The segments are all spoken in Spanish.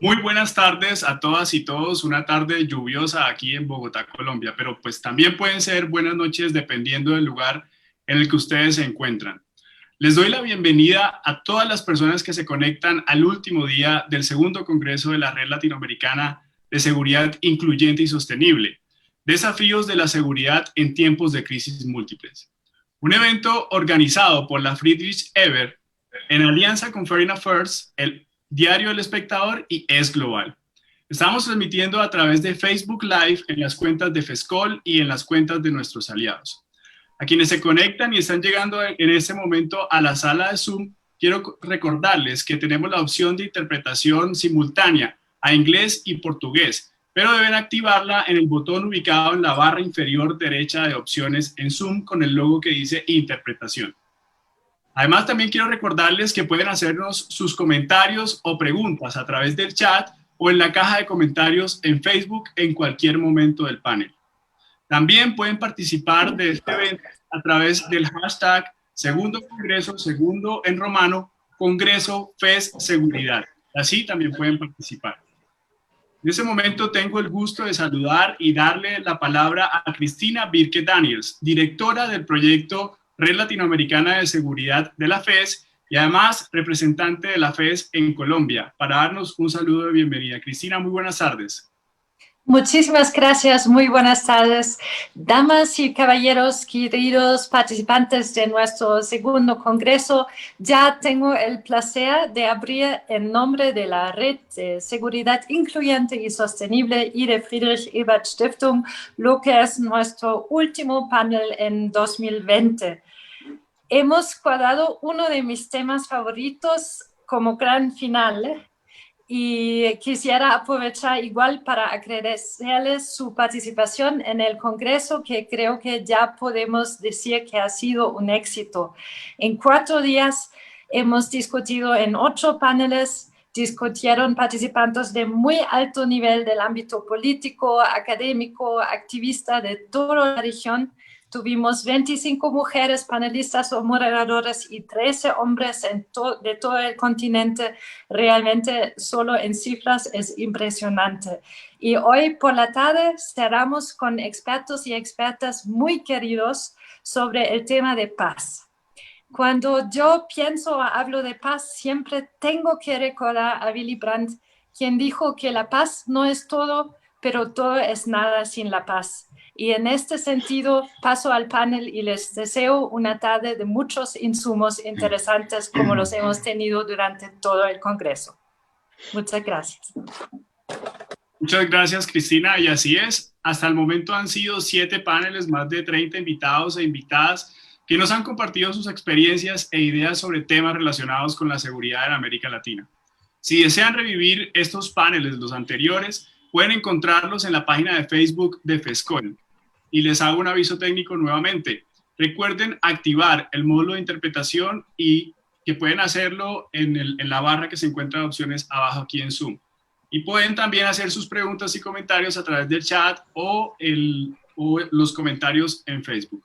Muy buenas tardes a todas y todos. Una tarde lluviosa aquí en Bogotá, Colombia, pero pues también pueden ser buenas noches dependiendo del lugar en el que ustedes se encuentran. Les doy la bienvenida a todas las personas que se conectan al último día del segundo Congreso de la Red Latinoamericana de Seguridad Incluyente y Sostenible, Desafíos de la Seguridad en Tiempos de Crisis Múltiples. Un evento organizado por la Friedrich Ebert en alianza con Foreign Affairs, el Diario El Espectador y Es Global. Estamos transmitiendo a través de Facebook Live en las cuentas de FESCOL y en las cuentas de nuestros aliados. A quienes se conectan y están llegando en este momento a la sala de Zoom, quiero recordarles que tenemos la opción de interpretación simultánea a inglés y portugués, pero deben activarla en el botón ubicado en la barra inferior derecha de opciones en Zoom con el logo que dice Interpretación. Además, también quiero recordarles que pueden hacernos sus comentarios o preguntas a través del chat o en la caja de comentarios en Facebook en cualquier momento del panel. También pueden participar de este evento a través del hashtag Segundo Congreso, segundo en romano, Congreso FES Seguridad. Así también pueden participar. En este momento tengo el gusto de saludar y darle la palabra a Cristina Birke Daniels, directora del proyecto Red Latinoamericana de Seguridad de la FES y además representante de la FES en Colombia, para darnos un saludo de bienvenida. Cristina, muy buenas tardes. Muchísimas gracias, muy buenas tardes. Damas y caballeros, queridos participantes de nuestro segundo congreso, ya tengo el placer de abrir en nombre de la Red de Seguridad Incluyente y Sostenible y de Friedrich Ebert Stiftung, lo que es nuestro último panel en 2020. Hemos cuadrado uno de mis temas favoritos como gran final, y quisiera aprovechar igual para agradecerles su participación en el Congreso, que creo que ya podemos decir que ha sido un éxito. En 4 días hemos discutido en 8 paneles, discutieron participantes de muy alto nivel del ámbito político, académico, activista de toda la región. Tuvimos 25 mujeres panelistas o moderadoras y 13 hombres de todo el continente. Realmente solo en cifras es impresionante. Y hoy por la tarde cerramos con expertos y expertas muy queridos sobre el tema de paz. Cuando yo pienso o hablo de paz, siempre tengo que recordar a Willy Brandt, quien dijo que la paz no es todo, pero todo es nada sin la paz. Y en este sentido paso al panel y les deseo una tarde de muchos insumos interesantes como los hemos tenido durante todo el Congreso. Muchas gracias. Muchas gracias, Cristina. Y así es, hasta el momento han sido 7 paneles, más de 30 invitados e invitadas que nos han compartido sus experiencias e ideas sobre temas relacionados con la seguridad en América Latina. Si desean revivir estos paneles, los anteriores, pueden encontrarlos en la página de Facebook de FESCOL. Y les hago un aviso técnico nuevamente. Recuerden activar el módulo de interpretación y que pueden hacerlo en la barra que se encuentra de opciones abajo aquí en Zoom. Y pueden también hacer sus preguntas y comentarios a través del chat o los comentarios en Facebook.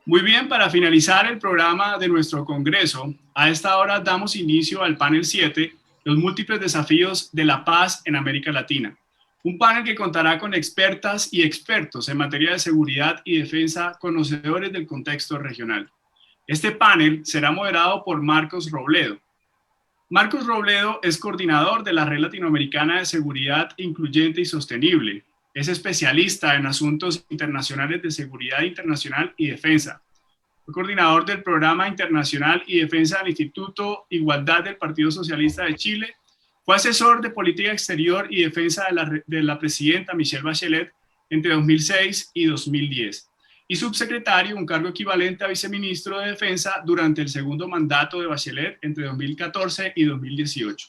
Muy bien, para finalizar el programa de nuestro congreso, a esta hora damos inicio al panel 7, los múltiples desafíos de la paz en América Latina. Un panel que contará con expertas y expertos en materia de seguridad y defensa, conocedores del contexto regional. Este panel será moderado por Marcos Robledo. Marcos Robledo es coordinador de la Red Latinoamericana de Seguridad Incluyente y Sostenible. Es especialista en asuntos internacionales de seguridad internacional y defensa. Fue coordinador del Programa Internacional y Defensa del Instituto Igualdad del Partido Socialista de Chile. Fue asesor de política exterior y defensa de la presidenta Michelle Bachelet entre 2006 y 2010. Y subsecretario, un cargo equivalente a viceministro de Defensa durante el segundo mandato de Bachelet entre 2014 y 2018.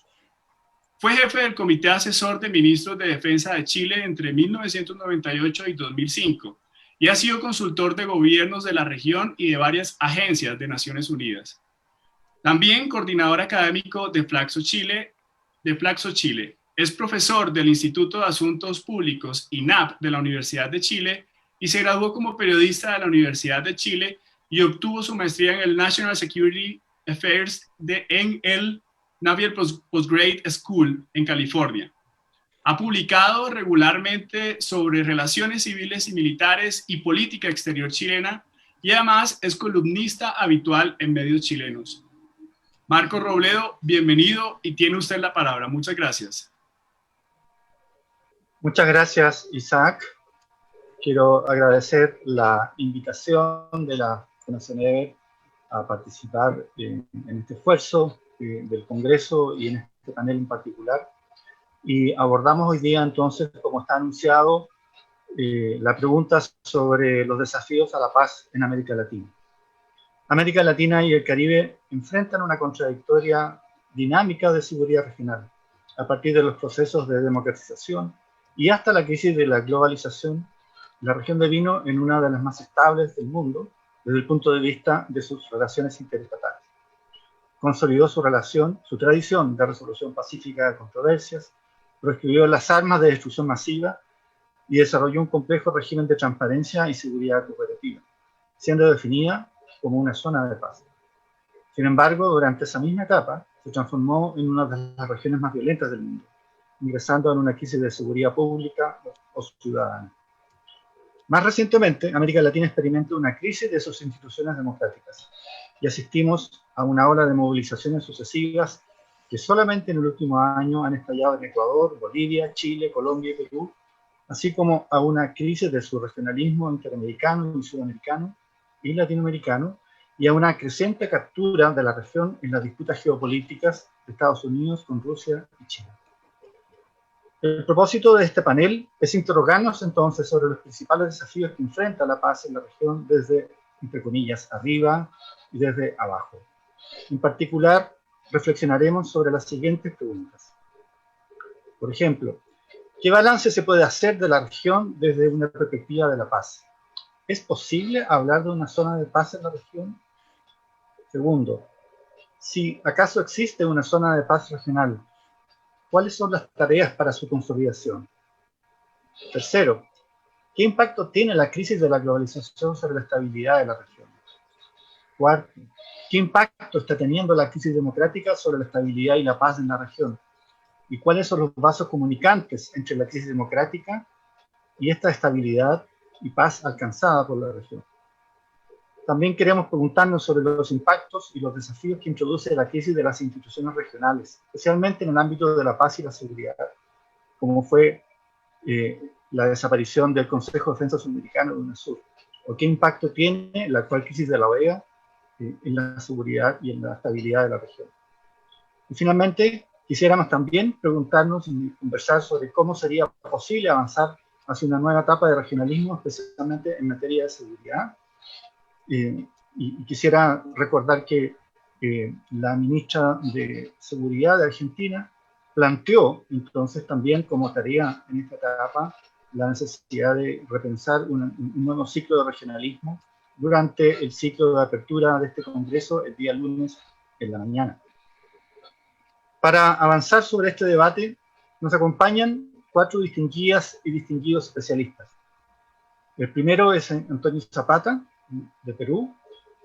Fue jefe del Comité Asesor de Ministros de Defensa de Chile entre 1998 y 2005 y ha sido consultor de gobiernos de la región y de varias agencias de Naciones Unidas. También coordinador académico de Flaxo Chile. Es profesor del Instituto de Asuntos Públicos, INAP, de la Universidad de Chile y se graduó como periodista de la Universidad de Chile y obtuvo su maestría en el National Security Affairs en el Navier Postgrad School en California. Ha publicado regularmente sobre relaciones civiles y militares y política exterior chilena y además es columnista habitual en medios chilenos. Marco Robledo, bienvenido y tiene usted la palabra. Muchas gracias. Muchas gracias, Isaac. Quiero agradecer la invitación de la Fundación EBER a participar en este esfuerzo del Congreso y en este panel en particular. Y abordamos hoy día, entonces, como está anunciado, la pregunta sobre los desafíos a la paz en América Latina. América Latina y el Caribe enfrentan una contradictoria dinámica de seguridad regional, a partir de los procesos de democratización y hasta la crisis de la globalización. La región devino en una de las más estables del mundo desde el punto de vista de sus relaciones interestatales. Consolidó su tradición de resolución pacífica de controversias, proscribió las armas de destrucción masiva y desarrolló un complejo régimen de transparencia y seguridad cooperativa, siendo definida como una zona de paz. Sin embargo, durante esa misma etapa, se transformó en una de las regiones más violentas del mundo, ingresando en una crisis de seguridad pública o ciudadana. Más recientemente, América Latina experimenta una crisis de sus instituciones democráticas y asistimos a una ola de movilizaciones sucesivas que solamente en el último año han estallado en Ecuador, Bolivia, Chile, Colombia y Perú, así como a una crisis de su regionalismo interamericano y sudamericano y latinoamericano, y a una creciente captura de la región en las disputas geopolíticas de Estados Unidos con Rusia y China. El propósito de este panel es interrogarnos entonces sobre los principales desafíos que enfrenta la paz en la región desde, entre comillas, arriba y desde abajo. En particular, reflexionaremos sobre las siguientes preguntas. Por ejemplo, ¿qué balance se puede hacer de la región desde una perspectiva de la paz? ¿Es posible hablar de una zona de paz en la región? Segundo, si acaso existe una zona de paz regional, ¿cuáles son las tareas para su consolidación? Tercero, ¿qué impacto tiene la crisis de la globalización sobre la estabilidad de la región? Cuarto, ¿qué impacto está teniendo la crisis democrática sobre la estabilidad y la paz en la región? ¿Y cuáles son los vasos comunicantes entre la crisis democrática y esta estabilidad y paz alcanzada por la región? También queremos preguntarnos sobre los impactos y los desafíos que introduce la crisis de las instituciones regionales, especialmente en el ámbito de la paz y la seguridad, como fue la desaparición del Consejo de Defensa Sudamericano de UNASUR, o qué impacto tiene la actual crisis de la OEA en la seguridad y en la estabilidad de la región. Y finalmente, quisiéramos también preguntarnos y conversar sobre cómo sería posible avanzar hacia una nueva etapa de regionalismo, especialmente en materia de seguridad. Y quisiera recordar que la ministra de Seguridad de Argentina planteó entonces también como tarea en esta etapa la necesidad de repensar un nuevo ciclo de regionalismo durante el ciclo de apertura de este Congreso el día lunes en la mañana. Para avanzar sobre este debate nos acompañan 4 distinguidas y distinguidos especialistas. El primero es Antonio Zapata, de Perú,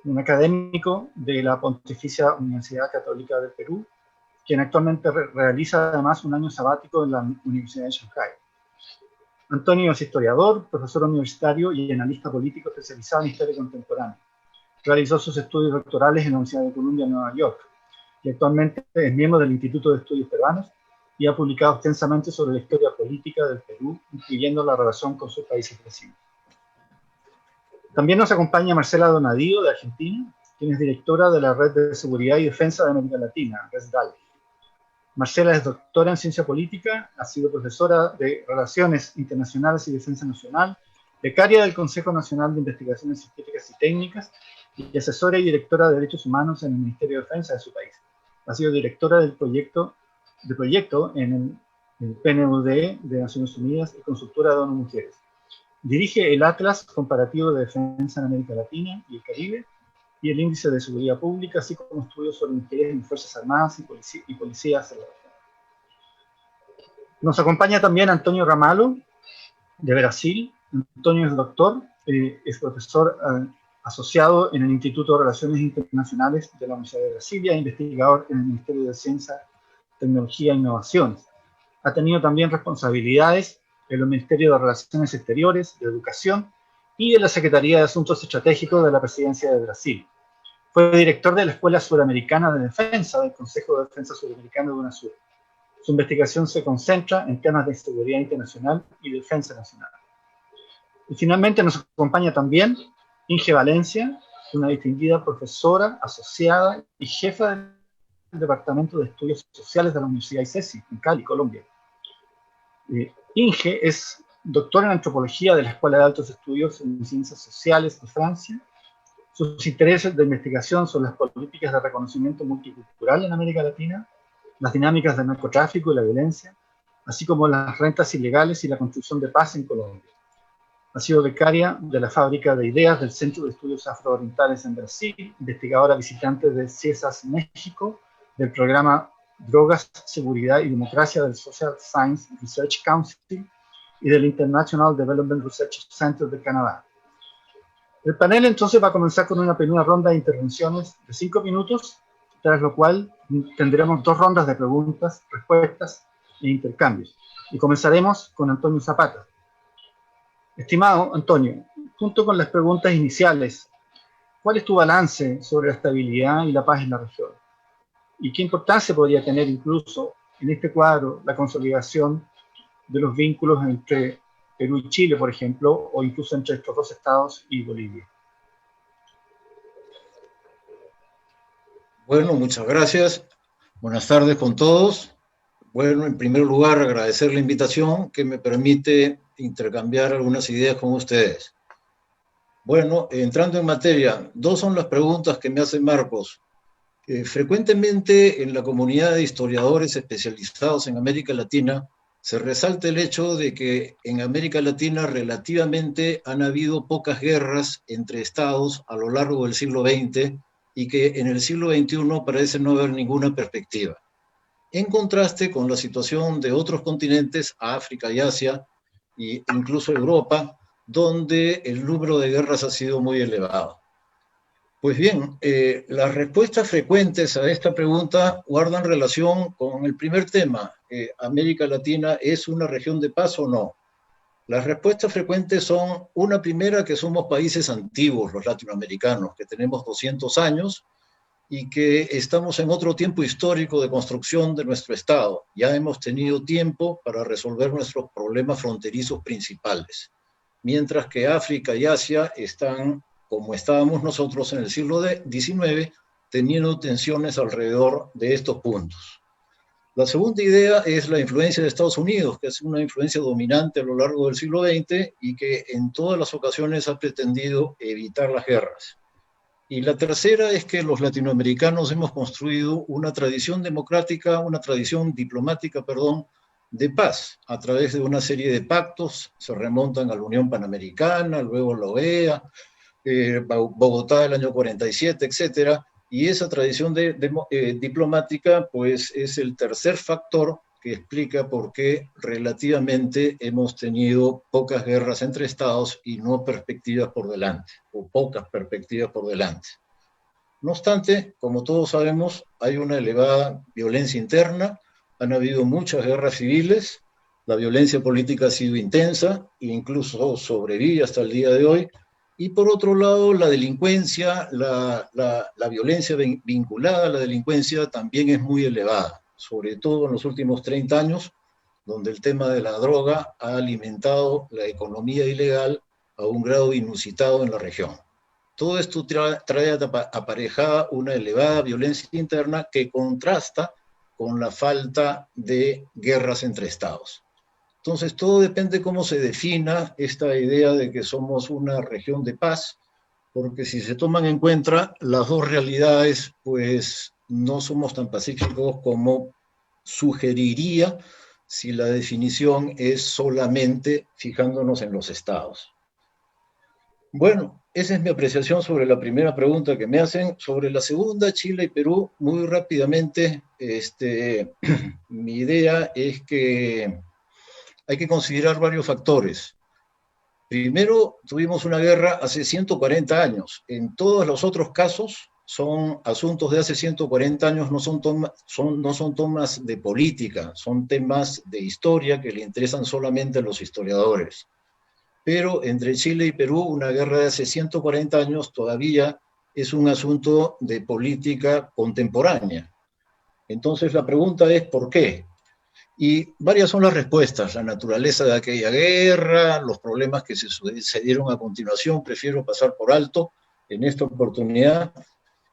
un académico de la Pontificia Universidad Católica del Perú, quien actualmente realiza además un año sabático en la Universidad de Shanghái. Antonio es historiador, profesor universitario y analista político especializado en historia contemporánea. Realizó sus estudios doctorales en la Universidad de Columbia, Nueva York, y actualmente es miembro del Instituto de Estudios Peruanos y ha publicado extensamente sobre la historia política del Perú, incluyendo la relación con sus países vecinos. También nos acompaña Marcela Donadío, de Argentina, quien es directora de la Red de Seguridad y Defensa de América Latina, RESDAL. Marcela es doctora en Ciencia Política, ha sido profesora de Relaciones Internacionales y Defensa Nacional, becaria del Consejo Nacional de Investigaciones Científicas y Técnicas y asesora y directora de Derechos Humanos en el Ministerio de Defensa de su país. Ha sido directora del proyecto en el PNUD de Naciones Unidas y consultora de ONU Mujeres. Dirige el Atlas Comparativo de Defensa en América Latina y el Caribe y el Índice de Seguridad Pública, así como estudios sobre mujeres en Fuerzas Armadas y policías en la región. Nos acompaña también Antonio Ramalho, de Brasil. Antonio es doctor, es profesor asociado en el Instituto de Relaciones Internacionales de la Universidad de Brasilia e investigador en el Ministerio de Ciencia, Tecnología e Innovaciones. Ha tenido también responsabilidades en los Ministerios de Relaciones Exteriores, de Educación y de la Secretaría de Asuntos Estratégicos de la Presidencia de Brasil. Fue director de la Escuela Suramericana de Defensa del Consejo de Defensa Suramericano de UNASUR. Su investigación se concentra en temas de seguridad internacional y defensa nacional. Y finalmente nos acompaña también Inge Valencia, una distinguida profesora asociada y jefa del Departamento de Estudios Sociales de la Universidad ICESI, en Cali, Colombia. Inge es doctora en Antropología de la Escuela de Altos Estudios en Ciencias Sociales de Francia. Sus intereses de investigación son las políticas de reconocimiento multicultural en América Latina, las dinámicas del narcotráfico y la violencia, así como las rentas ilegales y la construcción de paz en Colombia. Ha sido becaria de la Fábrica de Ideas del Centro de Estudios Afroorientales en Brasil, investigadora visitante de CIESAS México, del programa Drogas, Seguridad y Democracia del Social Science Research Council y del International Development Research Center de Canadá. El panel entonces va a comenzar con una primera ronda de intervenciones de 5 minutos, tras lo cual tendremos 2 rondas de preguntas, respuestas e intercambios. Y comenzaremos con Antonio Zapata. Estimado Antonio, junto con las preguntas iniciales, ¿cuál es tu balance sobre la estabilidad y la paz en la región? ¿Y qué importancia podría tener incluso en este cuadro la consolidación de los vínculos entre Perú y Chile, por ejemplo, o incluso entre estos 2 estados y Bolivia? Bueno, muchas gracias. Buenas tardes con todos. Bueno, en primer lugar, agradecer la invitación que me permite intercambiar algunas ideas con ustedes. Bueno, entrando en materia, 2 son las preguntas que me hace Marcos. Frecuentemente en la comunidad de historiadores especializados en América Latina se resalta el hecho de que en América Latina relativamente han habido pocas guerras entre estados a lo largo del siglo XX y que en el siglo XXI parece no haber ninguna perspectiva. En contraste con la situación de otros continentes, África y Asia, e incluso Europa, donde el número de guerras ha sido muy elevado. Pues bien, las respuestas frecuentes a esta pregunta guardan relación con el primer tema. ¿América Latina es una región de paz o no? Las respuestas frecuentes son, una primera, que somos países antiguos, los latinoamericanos, que tenemos 200 años y que estamos en otro tiempo histórico de construcción de nuestro Estado. Ya hemos tenido tiempo para resolver nuestros problemas fronterizos principales, mientras que África y Asia están, como estábamos nosotros en el siglo XIX, teniendo tensiones alrededor de estos puntos. La segunda idea es la influencia de Estados Unidos, que es una influencia dominante a lo largo del siglo XX y que en todas las ocasiones ha pretendido evitar las guerras. Y la tercera es que los latinoamericanos hemos construido una tradición democrática, una tradición diplomática, de paz, a través de una serie de pactos, se remontan a la Unión Panamericana, luego la OEA, Bogotá del año 47, etcétera. Y esa tradición diplomática, pues, es el tercer factor que explica por qué relativamente hemos tenido pocas guerras entre estados y no perspectivas por delante, o pocas perspectivas por delante. No obstante, como todos sabemos, hay una elevada violencia interna, han habido muchas guerras civiles, la violencia política ha sido intensa, e incluso sobrevive hasta el día de hoy. Y por otro lado, la delincuencia, la violencia vinculada a la delincuencia también es muy elevada, sobre todo en los últimos 30 años, donde el tema de la droga ha alimentado la economía ilegal a un grado inusitado en la región. Todo esto trae aparejada una elevada violencia interna que contrasta con la falta de guerras entre estados. Entonces, todo depende cómo se defina esta idea de que somos una región de paz, porque si se toman en cuenta las 2 realidades, pues no somos tan pacíficos como sugeriría si la definición es solamente fijándonos en los estados. Bueno, esa es mi apreciación sobre la primera pregunta que me hacen. Sobre la segunda, Chile y Perú, muy rápidamente, mi idea es que hay que considerar varios factores. Primero, tuvimos una guerra hace 140 años. En todos los otros casos son asuntos de hace 140 años, no son temas de política, son temas de historia que le interesan solamente a los historiadores. Pero entre Chile y Perú, una guerra de hace 140 años todavía es un asunto de política contemporánea. Entonces la pregunta es ¿por qué? Y varias son las respuestas, la naturaleza de aquella guerra, los problemas que se dieron a continuación, prefiero pasar por alto en esta oportunidad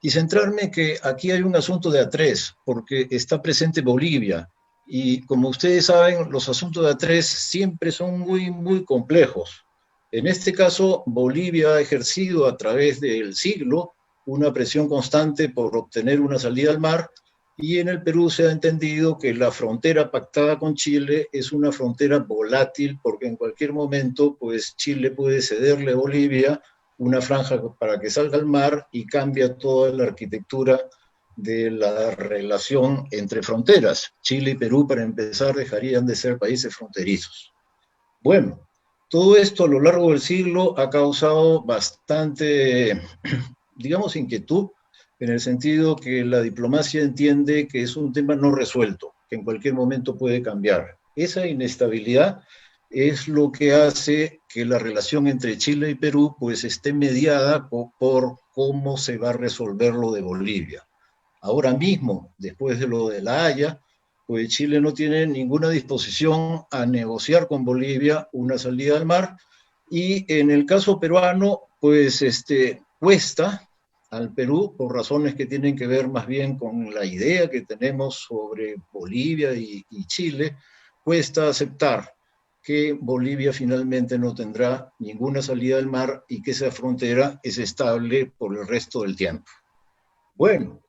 y centrarme que aquí hay un asunto de A3, porque está presente Bolivia, y como ustedes saben, los asuntos de A3 siempre son muy complejos. En este caso, Bolivia ha ejercido a través del siglo una presión constante por obtener una salida al mar, y en el Perú se ha entendido que la frontera pactada con Chile es una frontera volátil, porque en cualquier momento pues, Chile puede cederle a Bolivia una franja para que salga al mar y cambia toda la arquitectura de la relación entre fronteras. Chile y Perú, para empezar, dejarían de ser países fronterizos. Bueno, todo esto a lo largo del siglo ha causado bastante, digamos, inquietud, en el sentido que la diplomacia entiende que es un tema no resuelto, que en cualquier momento puede cambiar. Esa inestabilidad es lo que hace que la relación entre Chile y Perú pues esté mediada por cómo se va a resolver lo de Bolivia. Ahora mismo, después de lo de La Haya, pues Chile no tiene ninguna disposición a negociar con Bolivia una salida al mar, y en el caso peruano, pues cuesta al Perú, por razones que tienen que ver más bien con la idea que tenemos sobre Bolivia y Chile, cuesta aceptar que Bolivia finalmente no tendrá ninguna salida al mar y que esa frontera es estable por el resto del tiempo. Bueno,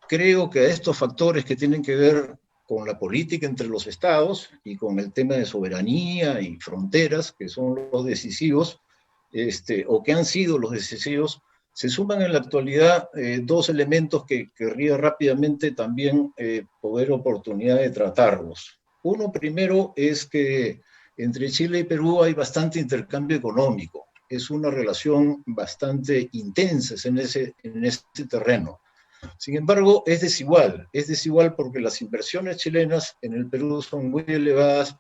creo que a estos factores que tienen que ver con la política entre los estados y con el tema de soberanía y fronteras, que son los decisivos, o que han sido los decisivos, se suman en la actualidad dos elementos que querría rápidamente también poder oportunidad de tratarlos. Uno primero es que entre Chile y Perú hay bastante intercambio económico. Es una relación bastante intensa en ese terreno. Sin embargo, es desigual porque las inversiones chilenas en el Perú son muy elevadas,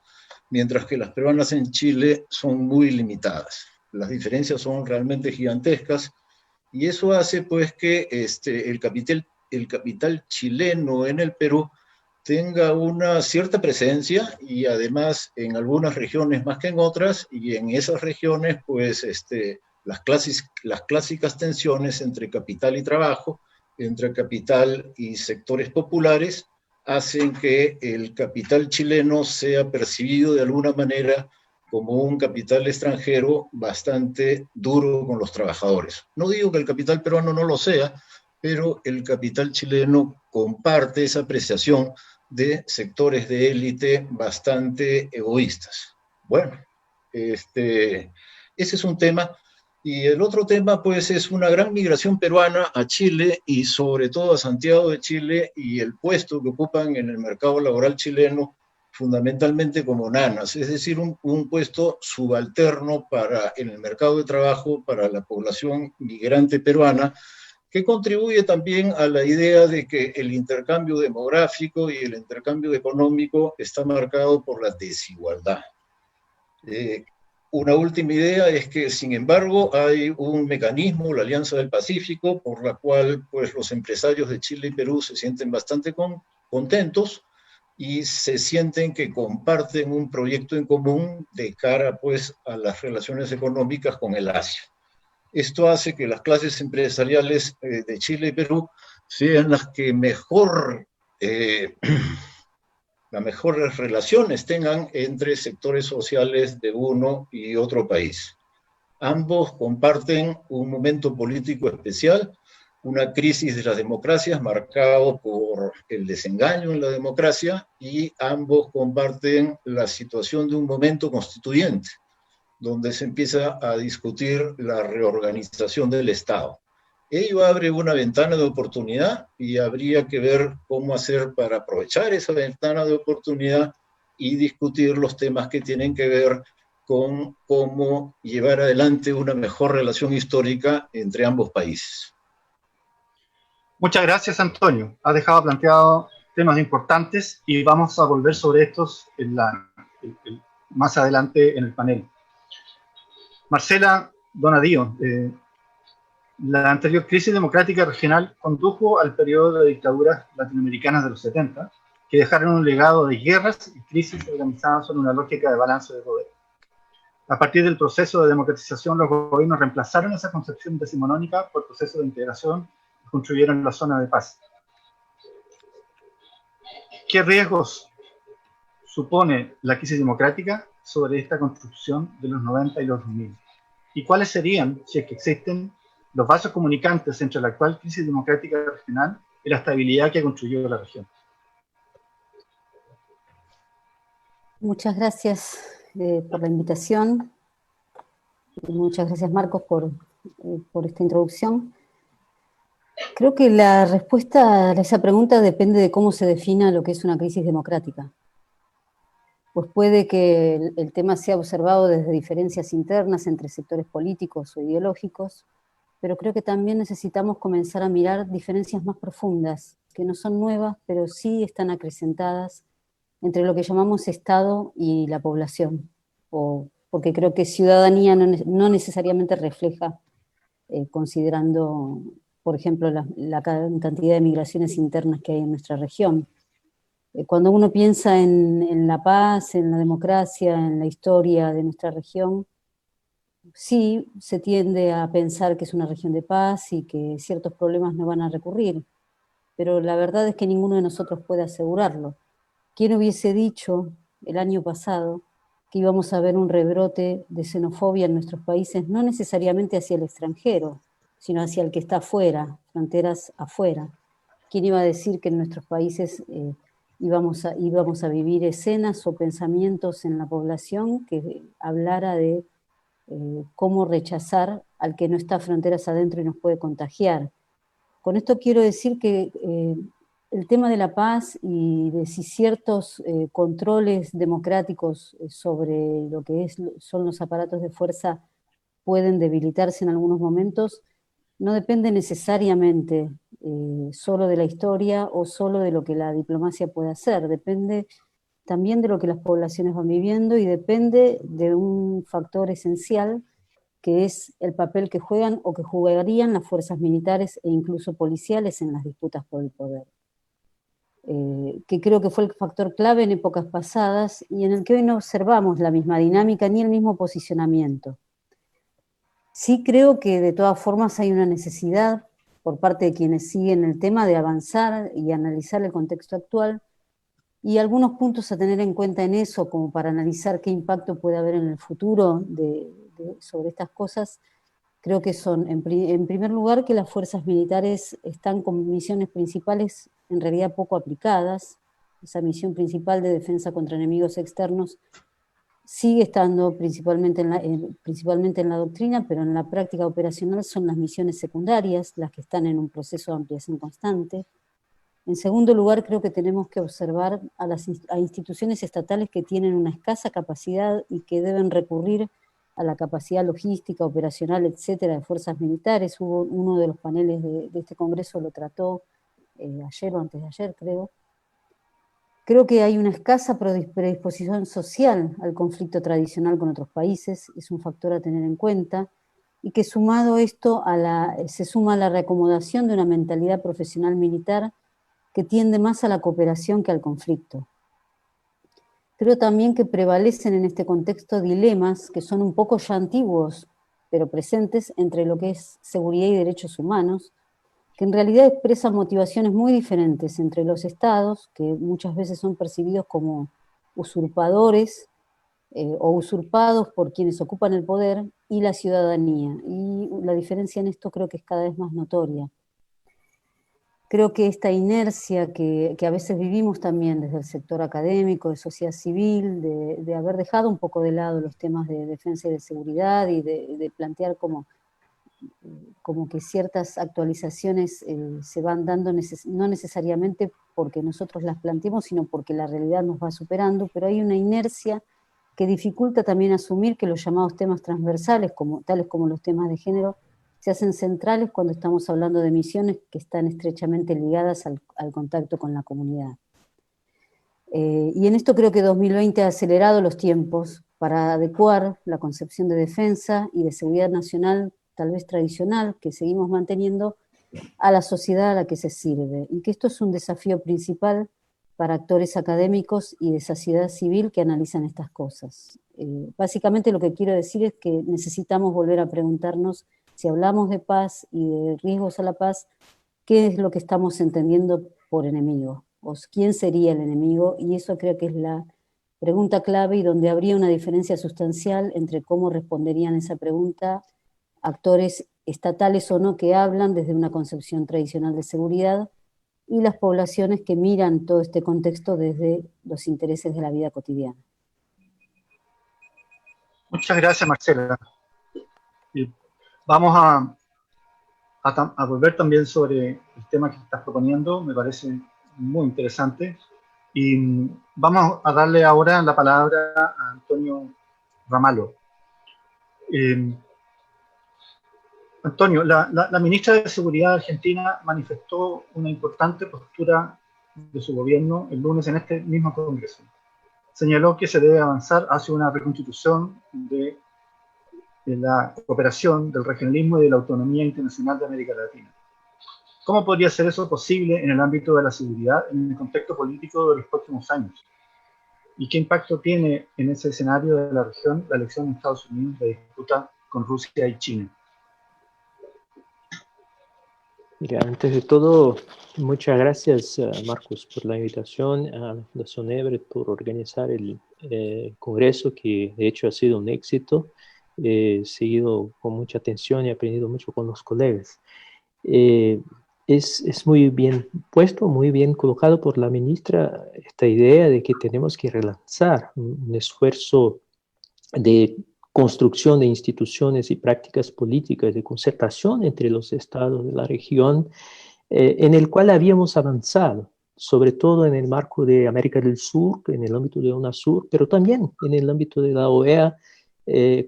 mientras que las peruanas en Chile son muy limitadas. Las diferencias son realmente gigantescas, y eso hace pues que el capital chileno en el Perú tenga una cierta presencia, y además en algunas regiones más que en otras, y en esas regiones pues las clásicas tensiones entre capital y trabajo, entre capital y sectores populares, hacen que el capital chileno sea percibido de alguna manera como un capital extranjero bastante duro con los trabajadores. No digo que el capital peruano no lo sea, pero el capital chileno comparte esa apreciación de sectores de élite bastante egoístas. Bueno, ese es un tema. Y el otro tema, pues, es una gran migración peruana a Chile y sobre todo a Santiago de Chile, y el puesto que ocupan en el mercado laboral chileno, fundamentalmente como nanas, es decir, un puesto subalterno en el mercado de trabajo para la población migrante peruana, que contribuye también a la idea de que el intercambio demográfico y el intercambio económico está marcado por la desigualdad. Una última idea es que, sin embargo, hay un mecanismo, la Alianza del Pacífico, por la cual pues, los empresarios de Chile y Perú se sienten bastante contentos y se sienten que comparten un proyecto en común de cara pues, a las relaciones económicas con el Asia. Esto hace que las clases empresariales de Chile y Perú sean las que las mejores relaciones tengan entre sectores sociales de uno y otro país. Ambos comparten un momento político especial, una crisis de las democracias marcado por el desengaño en la democracia, y ambos comparten la situación de un momento constituyente, donde se empieza a discutir la reorganización del Estado. Ello abre una ventana de oportunidad y habría que ver cómo hacer para aprovechar esa ventana de oportunidad y discutir los temas que tienen que ver con cómo llevar adelante una mejor relación histórica entre ambos países. Muchas gracias, Antonio. Has dejado planteado temas importantes y vamos a volver sobre estos más adelante en el panel. Marcela Donadío, la anterior crisis democrática regional condujo al periodo de dictaduras latinoamericanas de los 70, que dejaron un legado de guerras y crisis organizadas sobre una lógica de balance de poder. A partir del proceso de democratización, los gobiernos reemplazaron esa concepción decimonónica por procesos de integración y construyeron la zona de paz. ¿Qué riesgos supone la crisis democrática sobre esta construcción de los 90 y los 2000? ¿Y cuáles serían, si es que existen, los vasos comunicantes entre la actual crisis democrática regional y la estabilidad que construyó la región? Muchas gracias por la invitación. Y muchas gracias, Marcos, por esta introducción. Creo que la respuesta a esa pregunta depende de cómo se defina lo que es una crisis democrática. Pues puede que el tema sea observado desde diferencias internas entre sectores políticos o ideológicos, pero creo que también necesitamos comenzar a mirar diferencias más profundas, que no son nuevas, pero sí están acrecentadas entre lo que llamamos Estado y la población, porque creo que ciudadanía no necesariamente refleja, considerando, por ejemplo, la cantidad de migraciones internas que hay en nuestra región. Cuando uno piensa en la paz, en la democracia, en la historia de nuestra región, sí se tiende a pensar que es una región de paz y que ciertos problemas no van a recurrir, pero la verdad es que ninguno de nosotros puede asegurarlo. ¿Quién hubiese dicho el año pasado que íbamos a ver un rebrote de xenofobia en nuestros países, no necesariamente hacia el extranjero, sino hacia el que está afuera, fronteras afuera? ¿Quién iba a decir que en nuestros países íbamos a vivir escenas o pensamientos en la población que hablara de cómo rechazar al que no está fronteras adentro y nos puede contagiar? Con esto quiero decir que el tema de la paz y de si ciertos controles democráticos sobre lo que son los aparatos de fuerza pueden debilitarse en algunos momentos, no depende necesariamente solo de la historia o solo de lo que la diplomacia puede hacer, depende también de lo que las poblaciones van viviendo y depende de un factor esencial que es el papel que juegan o que jugarían las fuerzas militares e incluso policiales en las disputas por el poder. Que creo que fue el factor clave en épocas pasadas y en el que hoy no observamos la misma dinámica ni el mismo posicionamiento. Sí creo que de todas formas hay una necesidad por parte de quienes siguen el tema de avanzar y analizar el contexto actual y algunos puntos a tener en cuenta en eso como para analizar qué impacto puede haber en el futuro sobre estas cosas. Creo que son, en primer lugar, que las fuerzas militares están con misiones principales en realidad poco aplicadas. Esa misión principal de defensa contra enemigos externos sigue estando principalmente en la doctrina, pero en la práctica operacional son las misiones secundarias las que están en un proceso de ampliación constante. En segundo lugar, creo que tenemos que observar a instituciones estatales que tienen una escasa capacidad y que deben recurrir a la capacidad logística, operacional, etcétera, de fuerzas militares. Uno de los paneles de este congreso lo trató ayer o antes de ayer, creo. Creo que hay una escasa predisposición social al conflicto tradicional con otros países, es un factor a tener en cuenta, y que sumado esto se suma a la reacomodación de una mentalidad profesional militar que tiende más a la cooperación que al conflicto. Creo también que prevalecen en este contexto dilemas que son un poco ya antiguos, pero presentes entre lo que es seguridad y derechos humanos, que en realidad expresan motivaciones muy diferentes entre los estados, que muchas veces son percibidos como usurpadores o usurpados por quienes ocupan el poder, y la ciudadanía. Y la diferencia en esto creo que es cada vez más notoria. Creo que esta inercia que a veces vivimos también desde el sector académico, de sociedad civil, de haber dejado un poco de lado los temas de defensa y de seguridad y de plantear como que ciertas actualizaciones se van dando no necesariamente porque nosotros las planteemos, sino porque la realidad nos va superando, pero hay una inercia que dificulta también asumir que los llamados temas transversales, tales como los temas de género, se hacen centrales cuando estamos hablando de misiones que están estrechamente ligadas al contacto con la comunidad. Y en esto creo que 2020 ha acelerado los tiempos para adecuar la concepción de defensa y de seguridad nacional, tal vez tradicional, que seguimos manteniendo, a la sociedad a la que se sirve, y que esto es un desafío principal para actores académicos y de sociedad civil que analizan estas cosas. Básicamente lo que quiero decir es que necesitamos volver a preguntarnos, si hablamos de paz y de riesgos a la paz, ¿qué es lo que estamos entendiendo por enemigo? ¿O quién sería el enemigo? Y eso creo que es la pregunta clave y donde habría una diferencia sustancial entre cómo responderían esa pregunta actores estatales o no que hablan desde una concepción tradicional de seguridad y las poblaciones que miran todo este contexto desde los intereses de la vida cotidiana. Muchas gracias, Marcela. Y vamos a volver también sobre el tema que estás proponiendo, me parece muy interesante. Y vamos a darle ahora la palabra a Antonio Ramalho. Antonio, la ministra de Seguridad argentina manifestó una importante postura de su gobierno el lunes en este mismo Congreso. Señaló que se debe avanzar hacia una reconstitución de la cooperación, del regionalismo y de la autonomía internacional de América Latina. ¿Cómo podría ser eso posible en el ámbito de la seguridad en el contexto político de los próximos años? ¿Y qué impacto tiene en ese escenario de la región la elección en Estados Unidos de disputa con Rusia y China? Mira, antes de todo, muchas gracias, Marcos, por la invitación, a la Fundación Everett por organizar el congreso, que de hecho ha sido un éxito. He seguido con mucha atención y he aprendido mucho con los colegas. Es muy bien puesto, muy bien colocado por la ministra esta idea de que tenemos que relanzar un esfuerzo de construcción de instituciones y prácticas políticas de concertación entre los estados de la región, en el cual habíamos avanzado, sobre todo en el marco de América del Sur, en el ámbito de UNASUR, pero también en el ámbito de la OEA,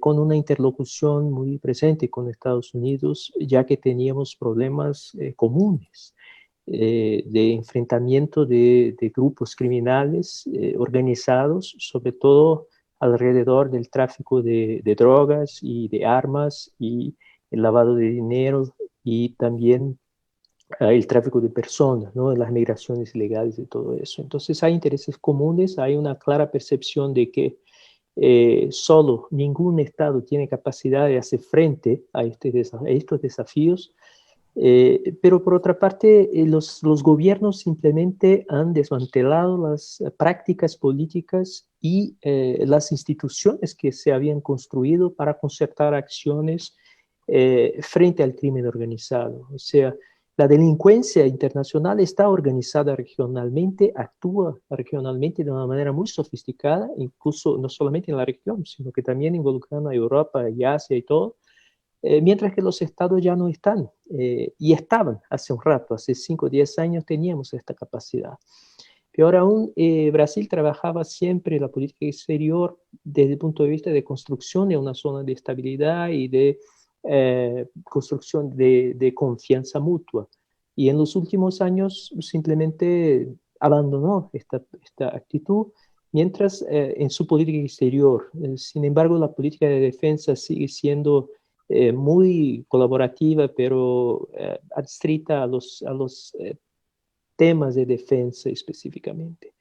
con una interlocución muy presente con Estados Unidos, ya que teníamos problemas comunes de enfrentamiento de grupos criminales organizados, sobre todo alrededor del tráfico de drogas y de armas y el lavado de dinero y también el tráfico de personas, ¿no? Las migraciones ilegales y todo eso. Entonces hay intereses comunes, hay una clara percepción de que solo ningún Estado tiene capacidad de hacer frente a estos desafíos, pero por otra parte, los gobiernos simplemente han desmantelado las prácticas políticas y las instituciones que se habían construido para concertar acciones frente al crimen organizado. O sea, la delincuencia internacional está organizada regionalmente, actúa regionalmente de una manera muy sofisticada, incluso no solamente en la región, sino que también involucrando a Europa y Asia y todo. Mientras que los estados ya no están, y estaban hace un rato, hace 5 o 10 años teníamos esta capacidad. Peor aún, Brasil trabajaba siempre la política exterior desde el punto de vista de construcción de una zona de estabilidad y de construcción de confianza mutua. Y en los últimos años simplemente abandonó esta actitud, mientras en su política exterior, sin embargo, la política de defensa sigue siendo muy colaborativa, pero adstrita a los temas de defensa específicamente.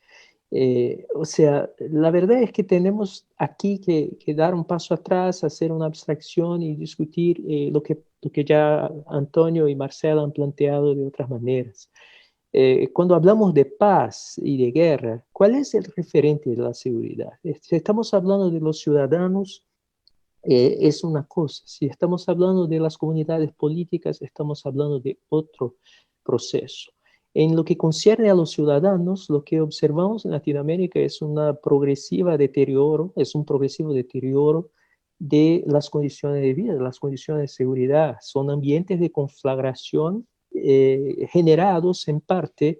O sea, la verdad es que tenemos aquí que dar un paso atrás, hacer una abstracción y discutir lo que ya Antonio y Marcela han planteado de otras maneras. Cuando hablamos de paz y de guerra, ¿cuál es el referente de la seguridad? Si estamos hablando de los ciudadanos, es una cosa. Si estamos hablando de las comunidades políticas, estamos hablando de otro proceso. En lo que concierne a los ciudadanos, lo que observamos en Latinoamérica es un progresivo deterioro de las condiciones de vida, de las condiciones de seguridad. Son ambientes de conflagración generados en parte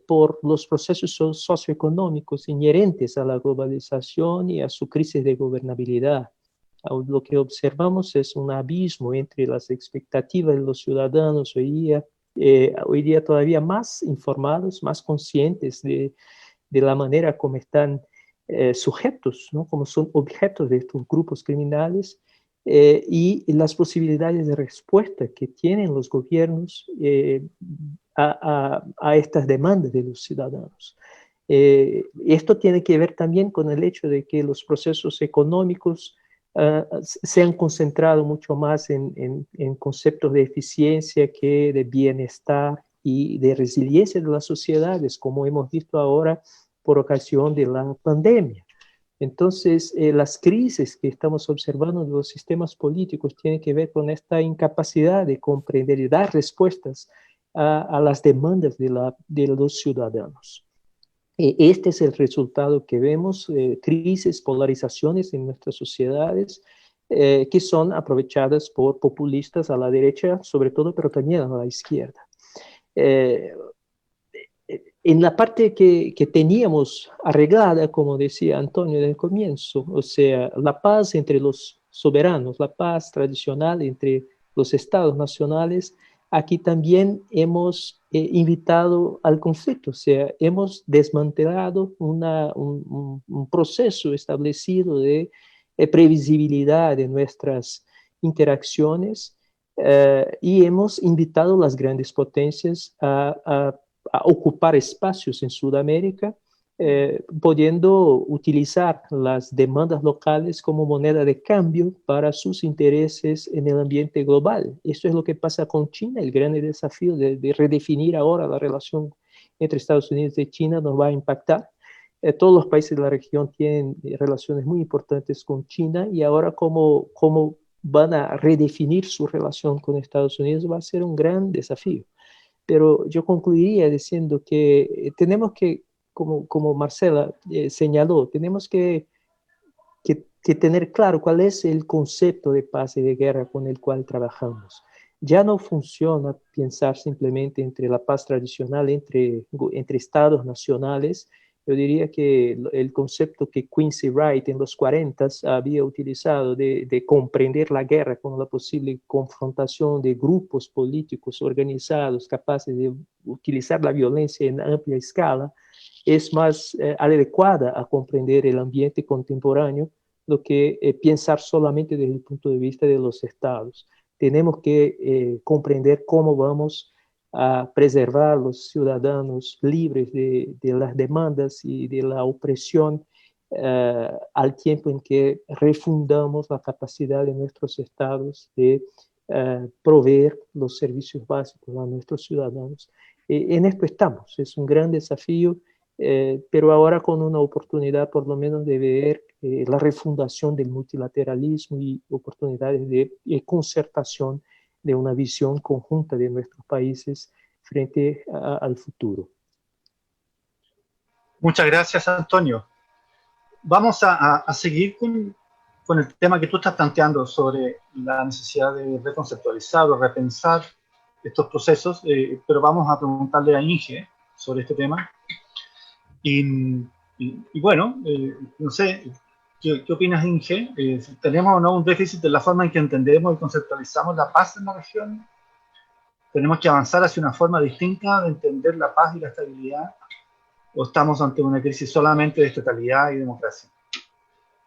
por los procesos socioeconómicos inherentes a la globalización y a su crisis de gobernabilidad. Lo que observamos es un abismo entre las expectativas de los ciudadanos hoy día todavía más informados, más conscientes de la manera como están sujetos, ¿no? Como son objetos de estos grupos criminales, y las posibilidades de respuesta que tienen los gobiernos a estas demandas de los ciudadanos. Esto tiene que ver también con el hecho de que los procesos económicos se han concentrado mucho más en conceptos de eficiencia que de bienestar y de resiliencia de las sociedades, como hemos visto ahora por ocasión de la pandemia. Entonces, las crisis que estamos observando de los sistemas políticos tienen que ver con esta incapacidad de comprender y dar respuestas a las demandas de los ciudadanos. Este es el resultado que vemos, crisis, polarizaciones en nuestras sociedades, que son aprovechadas por populistas a la derecha, sobre todo, pero también a la izquierda. En la parte que teníamos arreglada, como decía Antonio en el comienzo, o sea, la paz entre los soberanos, la paz tradicional entre los estados nacionales, aquí también hemos invitado al conflicto, o sea, hemos desmantelado un proceso establecido de previsibilidad de nuestras interacciones, y hemos invitado a las grandes potencias a ocupar espacios en Sudamérica, pudiendo utilizar las demandas locales como moneda de cambio para sus intereses en el ambiente global. Esto es lo que pasa con China. El gran desafío de redefinir ahora la relación entre Estados Unidos y China nos va a impactar. Todos los países de la región tienen relaciones muy importantes con China, y ahora cómo van a redefinir su relación con Estados Unidos va a ser un gran desafío. Pero yo concluiría diciendo que tenemos que, como Marcela señaló, tenemos que tener claro cuál es el concepto de paz y de guerra con el cual trabajamos. Ya no funciona pensar simplemente entre la paz tradicional, entre estados nacionales. Yo diría que el concepto que Quincy Wright en los 40 había utilizado de comprender la guerra como la posible confrontación de grupos políticos organizados capaces de utilizar la violencia en amplia escala, es más adecuada a comprender el ambiente contemporáneo lo que pensar solamente desde el punto de vista de los estados. Tenemos que comprender cómo vamos a preservar a los ciudadanos libres de las demandas y de la opresión, al tiempo en que refundamos la capacidad de nuestros estados de proveer los servicios básicos a nuestros ciudadanos. En esto estamos, es un gran desafío, pero ahora con una oportunidad por lo menos de ver la refundación del multilateralismo y oportunidades de concertación de una visión conjunta de nuestros países frente al futuro. Muchas gracias, Antonio. Vamos a seguir con el tema que tú estás planteando sobre la necesidad de reconceptualizar o repensar estos procesos, pero vamos a preguntarle a Inge sobre este tema. Y bueno, no sé, ¿qué opinas, Inge? ¿Tenemos o no un déficit en la forma en que entendemos y conceptualizamos la paz en la región? ¿Tenemos que avanzar hacia una forma distinta de entender la paz y la estabilidad? ¿O estamos ante una crisis solamente de estatalidad y democracia?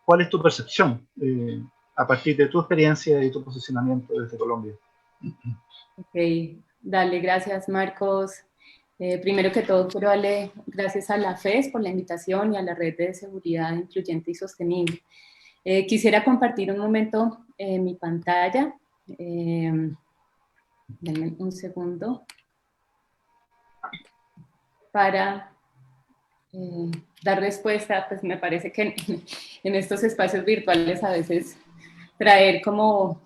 ¿Cuál es tu percepción a partir de tu experiencia y tu posicionamiento desde Colombia? Ok, dale, gracias, Marcos. Primero que todo, quiero darle gracias a la FES por la invitación y a la Red de Seguridad Incluyente y Sostenible. Quisiera compartir un momento mi pantalla. Denme un segundo para dar respuesta. Pues me parece que en estos espacios virtuales a veces traer como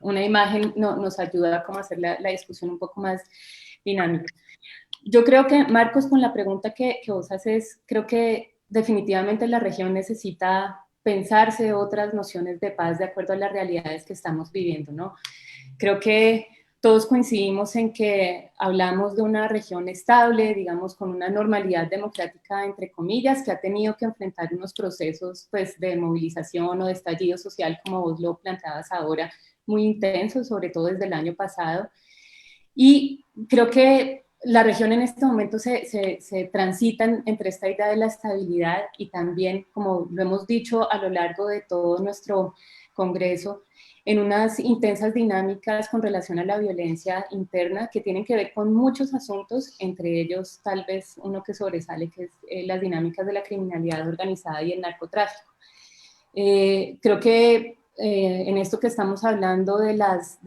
una imagen nos ayuda como a hacer la discusión un poco más dinámica. Yo creo que, Marcos, con la pregunta que vos haces, creo que definitivamente la región necesita pensarse otras nociones de paz de acuerdo a las realidades que estamos viviendo, ¿no? Creo que todos coincidimos en que hablamos de una región estable, digamos, con una normalidad democrática, entre comillas, que ha tenido que enfrentar unos procesos pues, de movilización o de estallido social, como vos lo planteabas ahora, muy intensos, sobre todo desde el año pasado. Y creo que la región en este momento se transita entre esta idea de la estabilidad y también, como lo hemos dicho a lo largo de todo nuestro congreso, en unas intensas dinámicas con relación a la violencia interna que tienen que ver con muchos asuntos, entre ellos tal vez uno que sobresale, que es las dinámicas de la criminalidad organizada y el narcotráfico. Creo que en esto que estamos hablando de las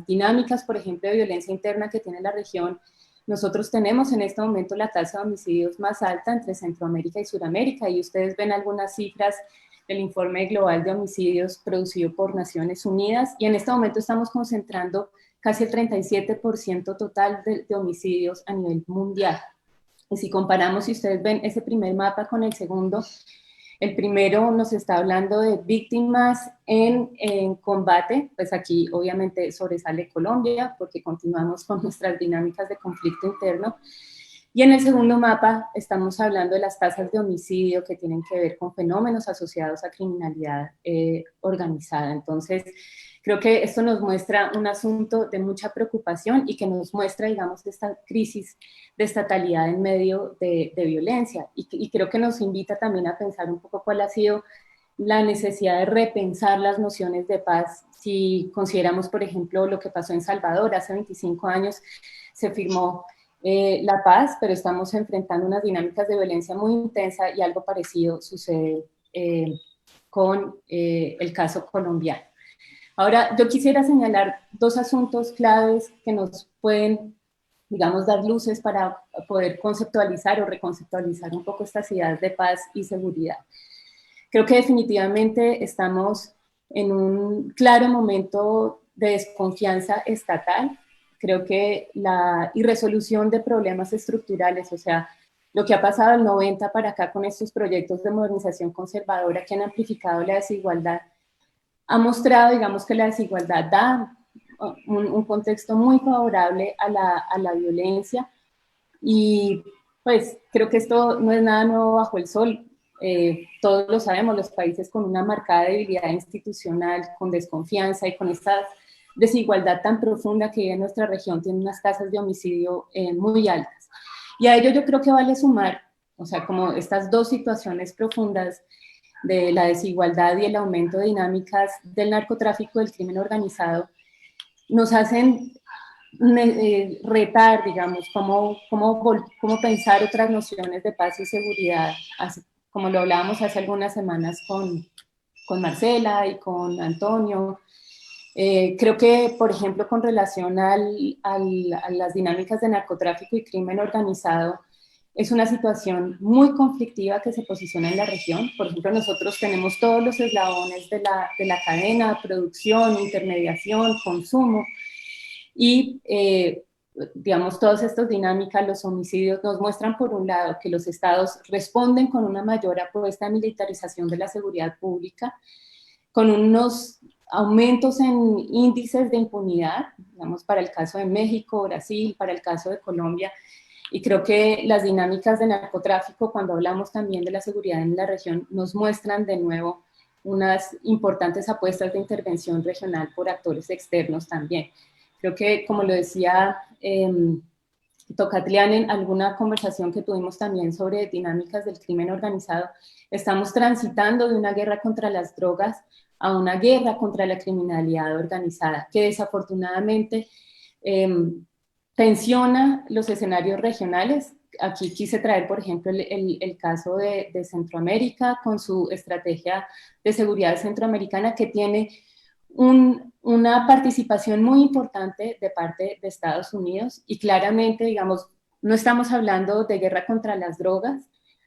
dinámicas, por ejemplo, de violencia interna que tiene la región, nosotros tenemos en este momento la tasa de homicidios más alta entre Centroamérica y Sudamérica, y ustedes ven algunas cifras del informe global de homicidios producido por Naciones Unidas, y en este momento estamos concentrando casi el 37% total de homicidios a nivel mundial. Y si comparamos, si ustedes ven ese primer mapa con el segundo, el primero nos está hablando de víctimas en combate, pues aquí obviamente sobresale Colombia, porque continuamos con nuestras dinámicas de conflicto interno. Y en el segundo mapa estamos hablando de las tasas de homicidio que tienen que ver con fenómenos asociados a criminalidad organizada. Entonces, creo que esto nos muestra un asunto de mucha preocupación y que nos muestra, digamos, esta crisis de estatalidad en medio de violencia. Y creo que nos invita también a pensar un poco cuál ha sido la necesidad de repensar las nociones de paz. Si consideramos, por ejemplo, lo que pasó en Salvador, hace 25 años se firmó la paz, pero estamos enfrentando unas dinámicas de violencia muy intensa y algo parecido sucede con el caso colombiano. Ahora, yo quisiera señalar dos asuntos claves que nos pueden, digamos, dar luces para poder conceptualizar o reconceptualizar un poco estas ideas de paz y seguridad. Creo que definitivamente estamos en un claro momento de desconfianza estatal. Creo que la irresolución de problemas estructurales, o sea, lo que ha pasado del 90 para acá con estos proyectos de modernización conservadora que han amplificado la desigualdad, ha mostrado, digamos, que la desigualdad da un contexto muy favorable a la violencia, y pues creo que esto no es nada nuevo bajo el sol. Todos lo sabemos, los países con una marcada debilidad institucional, con desconfianza y con esta desigualdad tan profunda que hay en nuestra región, tienen unas tasas de homicidio muy altas. Y a ello yo creo que vale sumar, o sea, como estas dos situaciones profundas de la desigualdad y el aumento de dinámicas del narcotráfico, del crimen organizado, nos hacen retar, digamos, cómo pensar otras nociones de paz y seguridad, así como lo hablábamos hace algunas semanas con Marcela y con Antonio. Creo que, por ejemplo, con relación a las dinámicas de narcotráfico y crimen organizado, es una situación muy conflictiva que se posiciona en la región. Por ejemplo, nosotros tenemos todos los eslabones de la cadena, producción, intermediación, consumo, y digamos, todas estas dinámicas, los homicidios, nos muestran por un lado que los estados responden con una mayor apuesta a militarización de la seguridad pública, con unos aumentos en índices de impunidad, digamos, para el caso de México, Brasil, para el caso de Colombia. Y creo que las dinámicas de narcotráfico, cuando hablamos también de la seguridad en la región, nos muestran de nuevo unas importantes apuestas de intervención regional por actores externos también. Creo que, como lo decía Tocatlián en alguna conversación que tuvimos también sobre dinámicas del crimen organizado, estamos transitando de una guerra contra las drogas a una guerra contra la criminalidad organizada, que desafortunadamente tensiona los escenarios regionales. Aquí quise traer, por ejemplo, el caso de Centroamérica con su estrategia de seguridad centroamericana, que tiene una participación muy importante de parte de Estados Unidos, y claramente, digamos, no estamos hablando de guerra contra las drogas,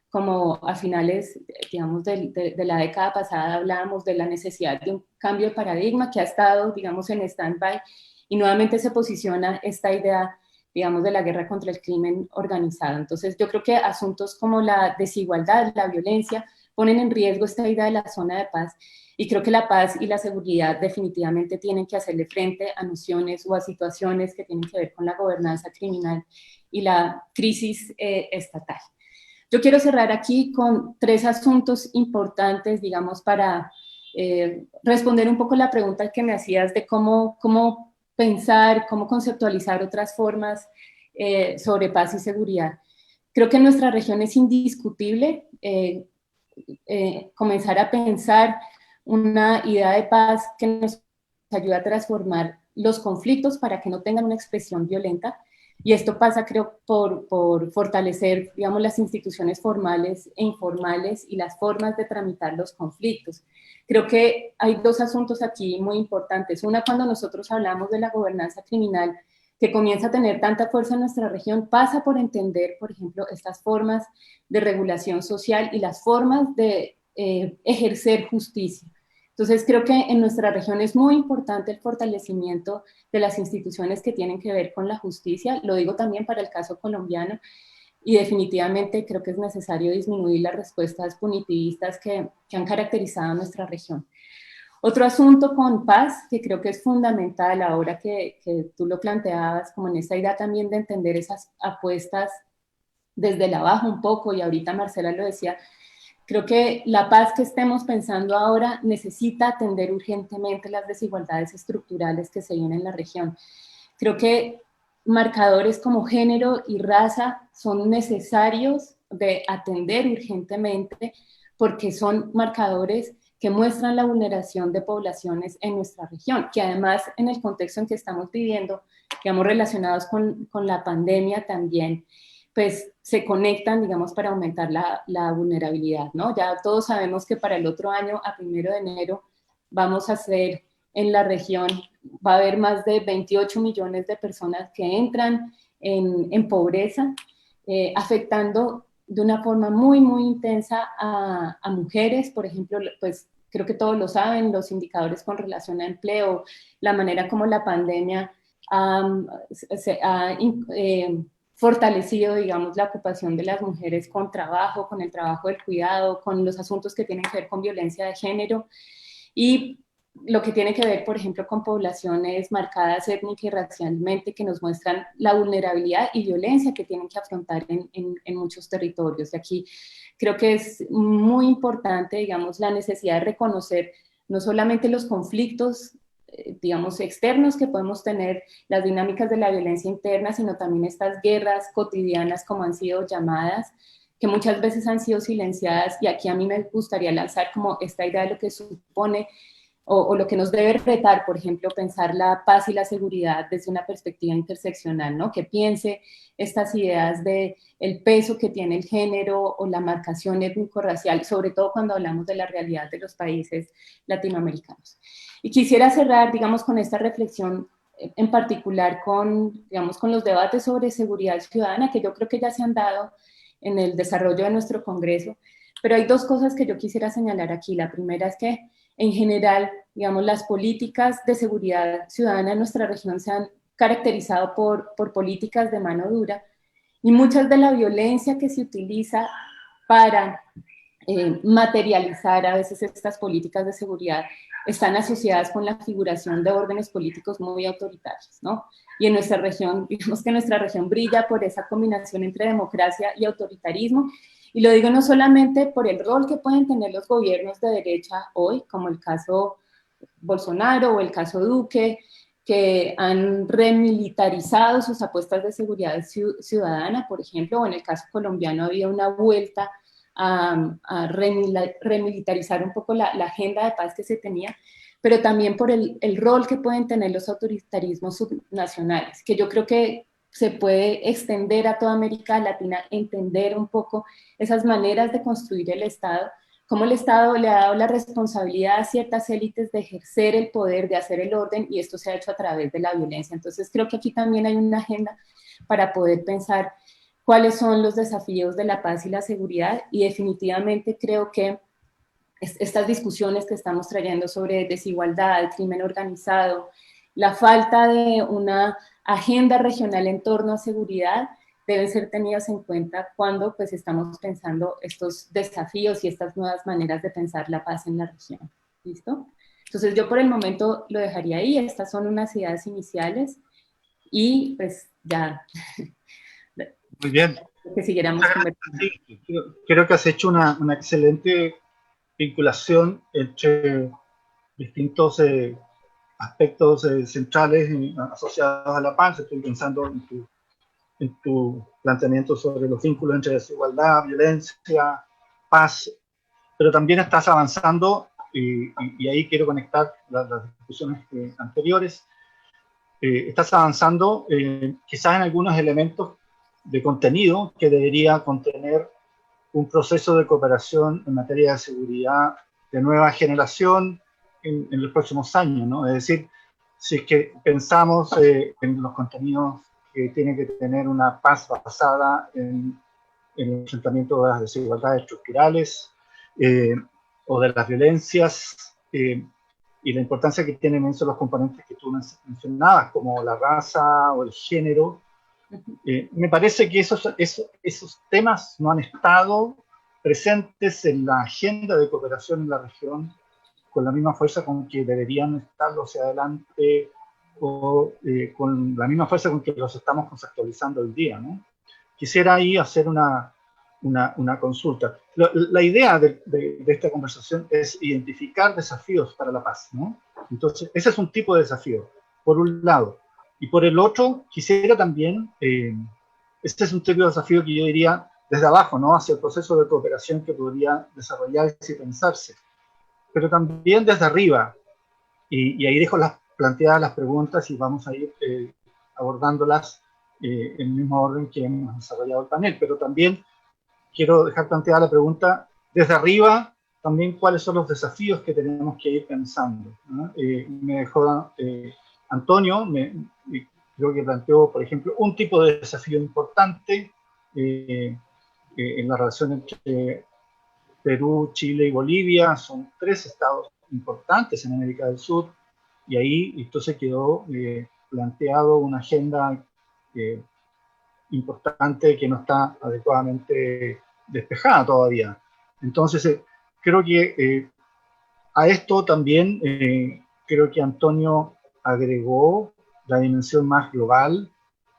como a finales, digamos, de la década pasada hablábamos de la necesidad de un cambio de paradigma que ha estado, digamos, en stand-by, y nuevamente se posiciona esta idea, digamos, de la guerra contra el crimen organizado. Entonces, yo creo que asuntos como la desigualdad, la violencia, ponen en riesgo esta idea de la zona de paz. Y creo que la paz y la seguridad definitivamente tienen que hacerle frente a nociones o a situaciones que tienen que ver con la gobernanza criminal y la crisis estatal. Yo quiero cerrar aquí con 3 asuntos importantes, digamos, para responder un poco la pregunta que me hacías de cómo pensar, cómo conceptualizar otras formas sobre paz y seguridad. Creo que en nuestra región es indiscutible comenzar a pensar una idea de paz que nos ayude a transformar los conflictos para que no tengan una expresión violenta. Y esto pasa, creo, por fortalecer, digamos, las instituciones formales e informales y las formas de tramitar los conflictos. Creo que hay 2 asuntos aquí muy importantes. Una, cuando nosotros hablamos de la gobernanza criminal, que comienza a tener tanta fuerza en nuestra región, pasa por entender, por ejemplo, estas formas de regulación social y las formas de ejercer justicia. Entonces, creo que en nuestra región es muy importante el fortalecimiento de las instituciones que tienen que ver con la justicia. Lo digo también para el caso colombiano. Y definitivamente creo que es necesario disminuir las respuestas punitivistas que han caracterizado a nuestra región. Otro asunto con paz, que creo que es fundamental ahora que tú lo planteabas, como en esta idea también de entender esas apuestas desde el abajo un poco, y ahorita Marcela lo decía, creo que la paz que estemos pensando ahora necesita atender urgentemente las desigualdades estructurales que se vienen en la región. Creo que marcadores como género y raza son necesarios de atender urgentemente porque son marcadores que muestran la vulneración de poblaciones en nuestra región, que además en el contexto en que estamos viviendo, digamos, relacionados con la pandemia también, pues se conectan, digamos, para aumentar la vulnerabilidad, ¿no? Ya todos sabemos que para el otro año, a 1 de enero, vamos a hacer en la región, va a haber más de 28 millones de personas que entran en pobreza, afectando de una forma muy, muy intensa a mujeres, por ejemplo, pues creo que todos lo saben, los indicadores con relación a empleo, la manera como la pandemia se ha fortalecido, digamos, la ocupación de las mujeres con trabajo, con el trabajo del cuidado, con los asuntos que tienen que ver con violencia de género y lo que tiene que ver, por ejemplo, con poblaciones marcadas étnica y racialmente que nos muestran la vulnerabilidad y violencia que tienen que afrontar en muchos territorios. Y aquí creo que es muy importante, digamos, la necesidad de reconocer no solamente los conflictos digamos, externos que podemos tener, las dinámicas de la violencia interna, sino también estas guerras cotidianas, como han sido llamadas, que muchas veces han sido silenciadas, y aquí a mí me gustaría lanzar como esta idea de lo que supone o lo que nos debe retar, por ejemplo, pensar la paz y la seguridad desde una perspectiva interseccional, ¿no? Que piense estas ideas de el peso que tiene el género o la marcación étnico-racial, sobre todo cuando hablamos de la realidad de los países latinoamericanos. Y quisiera cerrar, digamos, con esta reflexión en particular con, digamos, con los debates sobre seguridad ciudadana, que yo creo que ya se han dado en el desarrollo de nuestro Congreso, pero hay 2 cosas que yo quisiera señalar aquí. La primera es que, en general, digamos, las políticas de seguridad ciudadana en nuestra región se han caracterizado por políticas de mano dura, y muchas de la violencia que se utiliza para materializar a veces estas políticas de seguridad están asociadas con la figuración de órdenes políticos muy autoritarios, ¿no? Y en nuestra región, digamos que nuestra región brilla por esa combinación entre democracia y autoritarismo, y lo digo no solamente por el rol que pueden tener los gobiernos de derecha hoy, como el caso Bolsonaro o el caso Duque, que han remilitarizado sus apuestas de seguridad ciudadana, por ejemplo, o en el caso colombiano había una vuelta a remilitarizar un poco la agenda de paz que se tenía, pero también por el rol que pueden tener los autoritarismos subnacionales, que yo creo que se puede extender a toda América Latina, entender un poco esas maneras de construir el Estado, cómo el Estado le ha dado la responsabilidad a ciertas élites de ejercer el poder, de hacer el orden, y esto se ha hecho a través de la violencia. Entonces creo que aquí también hay una agenda para poder pensar cuáles son los desafíos de la paz y la seguridad, y definitivamente creo que estas discusiones que estamos trayendo sobre desigualdad, crimen organizado, la falta de una agenda regional en torno a seguridad, deben ser tenidos en cuenta cuando pues estamos pensando estos desafíos y estas nuevas maneras de pensar la paz en la región. ¿Listo? Entonces yo por el momento lo dejaría ahí. Estas son unas ideas iniciales y pues ya. Muy bien. Que siguiéramos conversando. Sí, creo que has hecho una excelente vinculación entre distintos aspectos centrales asociados a la paz. Estoy pensando en tu planteamiento sobre los vínculos entre desigualdad, violencia, paz, pero también estás avanzando, y ahí quiero conectar las discusiones anteriores, estás avanzando quizás en algunos elementos de contenido que debería contener un proceso de cooperación en materia de seguridad de nueva generación en los próximos años, ¿no? Es decir, si es que pensamos en los contenidos que tienen que tener una paz basada en el enfrentamiento de las desigualdades estructurales o de las violencias, y la importancia que tienen esos los componentes que tú mencionabas, como la raza o el género. Me parece que esos temas no han estado presentes en la agenda de cooperación en la región con la misma fuerza con que deberían estarlo hacia adelante, o con la misma fuerza con que los estamos conceptualizando hoy día, ¿no? Quisiera ahí hacer una consulta. La idea de esta conversación es identificar desafíos para la paz, ¿no? Entonces, ese es un tipo de desafío, por un lado. Y por el otro, quisiera también, este es un tipo de desafío que yo diría desde abajo, ¿no? Hacia el proceso de cooperación que podría desarrollarse y pensarse, pero también desde arriba, y ahí dejo planteadas las preguntas y vamos a ir abordándolas en el mismo orden que hemos desarrollado el panel, pero también quiero dejar planteada la pregunta desde arriba, también cuáles son los desafíos que tenemos que ir pensando, ¿no? Me dejó Antonio, creo que planteó, por ejemplo, un tipo de desafío importante en la relación entre Perú, Chile y Bolivia. Son 3 estados importantes en América del Sur, y ahí entonces quedó planteado una agenda importante que no está adecuadamente despejada todavía. Entonces, creo que a esto también creo que Antonio agregó la dimensión más global,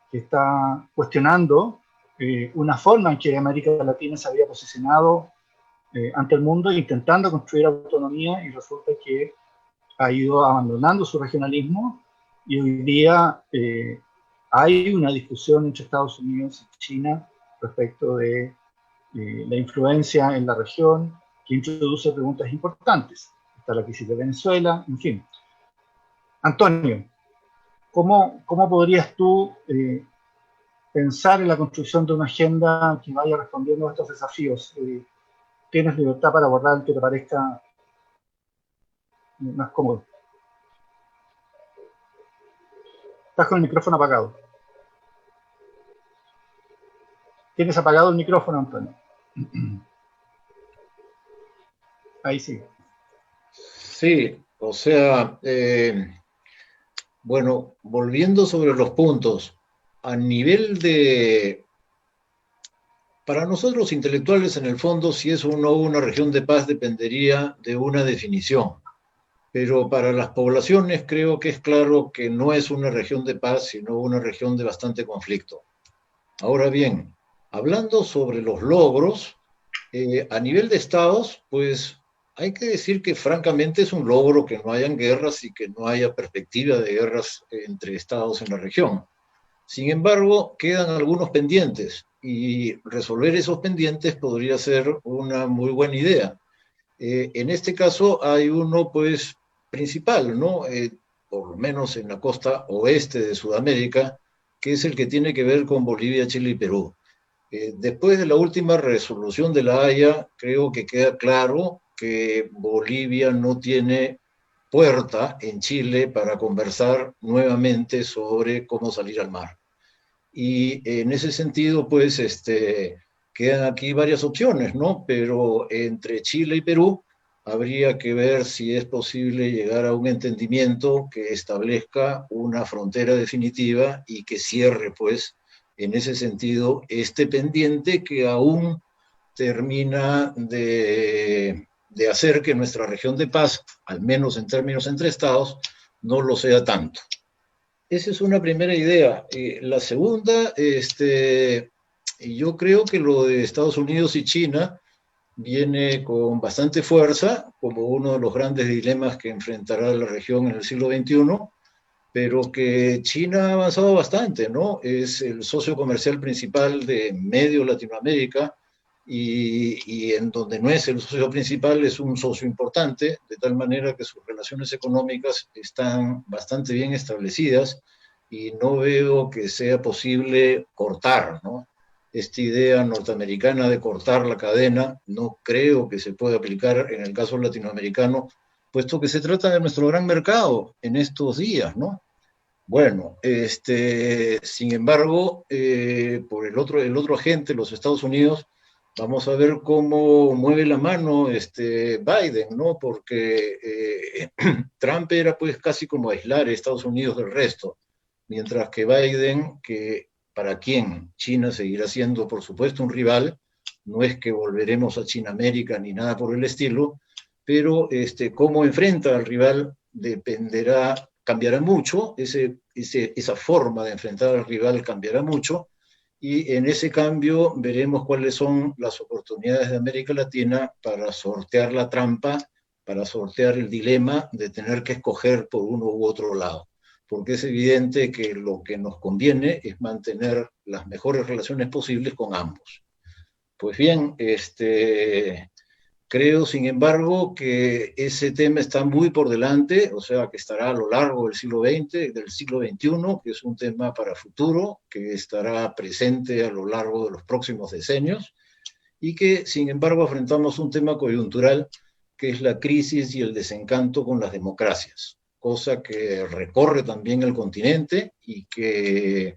que está cuestionando una forma en que América Latina se había posicionado ante el mundo, intentando construir autonomía, y resulta que ha ido abandonando su regionalismo, y hoy día hay una discusión entre Estados Unidos y China respecto de la influencia en la región, que introduce preguntas importantes. Está la crisis de Venezuela, en fin. Antonio, ¿cómo podrías tú pensar en la construcción de una agenda que vaya respondiendo a estos desafíos? Tienes libertad para abordar el que te parezca más cómodo. Estás con el micrófono apagado. Tienes apagado el micrófono, Antonio. Ahí sí. Sí, o sea, bueno, volviendo sobre los puntos, a nivel de... Para nosotros los intelectuales, en el fondo, si es o no una región de paz dependería de una definición. Pero para las poblaciones creo que es claro que no es una región de paz, sino una región de bastante conflicto. Ahora bien, hablando sobre los logros, a nivel de estados, pues hay que decir que francamente es un logro que no hayan guerras y que no haya perspectiva de guerras entre estados en la región. Sin embargo, quedan algunos pendientes, y resolver esos pendientes podría ser una muy buena idea. En este caso hay uno, pues, principal, ¿no? Por lo menos en la costa oeste de Sudamérica, que es el que tiene que ver con Bolivia, Chile y Perú. Después de la última resolución de la Haya, creo que queda claro que Bolivia no tiene puerta en Chile para conversar nuevamente sobre cómo salir al mar. Y en ese sentido, pues, quedan aquí varias opciones, ¿no? Pero entre Chile y Perú habría que ver si es posible llegar a un entendimiento que establezca una frontera definitiva y que cierre, pues, en ese sentido este pendiente que aún termina de hacer que nuestra región de paz, al menos en términos entre estados, no lo sea tanto. Esa es una primera idea. La segunda, yo creo que lo de Estados Unidos y China viene con bastante fuerza, como uno de los grandes dilemas que enfrentará la región en el siglo XXI, pero que China ha avanzado bastante, ¿no? Es el socio comercial principal de medio Latinoamérica, y en donde no es el socio principal es un socio importante, de tal manera que sus relaciones económicas están bastante bien establecidas y no veo que sea posible cortar, ¿no? Esta idea norteamericana de cortar la cadena no creo que se pueda aplicar en el caso latinoamericano, puesto que se trata de nuestro gran mercado en estos días, ¿no? Bueno, sin embargo, por el otro agente, los Estados Unidos, vamos a ver cómo mueve la mano Biden, ¿no? Porque Trump era pues casi como aislar a Estados Unidos del resto, mientras que Biden, que para quien China seguirá siendo por supuesto un rival, no es que volveremos a China-América ni nada por el estilo, pero cómo enfrenta al rival cambiará mucho, esa forma de enfrentar al rival cambiará mucho, y en ese cambio veremos cuáles son las oportunidades de América Latina para sortear la trampa, para sortear el dilema de tener que escoger por uno u otro lado, porque es evidente que lo que nos conviene es mantener las mejores relaciones posibles con ambos. Pues bien, creo, sin embargo, que ese tema está muy por delante, o sea, que estará a lo largo del siglo XX, del siglo XXI, que es un tema para futuro, que estará presente a lo largo de los próximos decenios, y que, sin embargo, afrontamos un tema coyuntural, que es la crisis y el desencanto con las democracias, cosa que recorre también el continente y que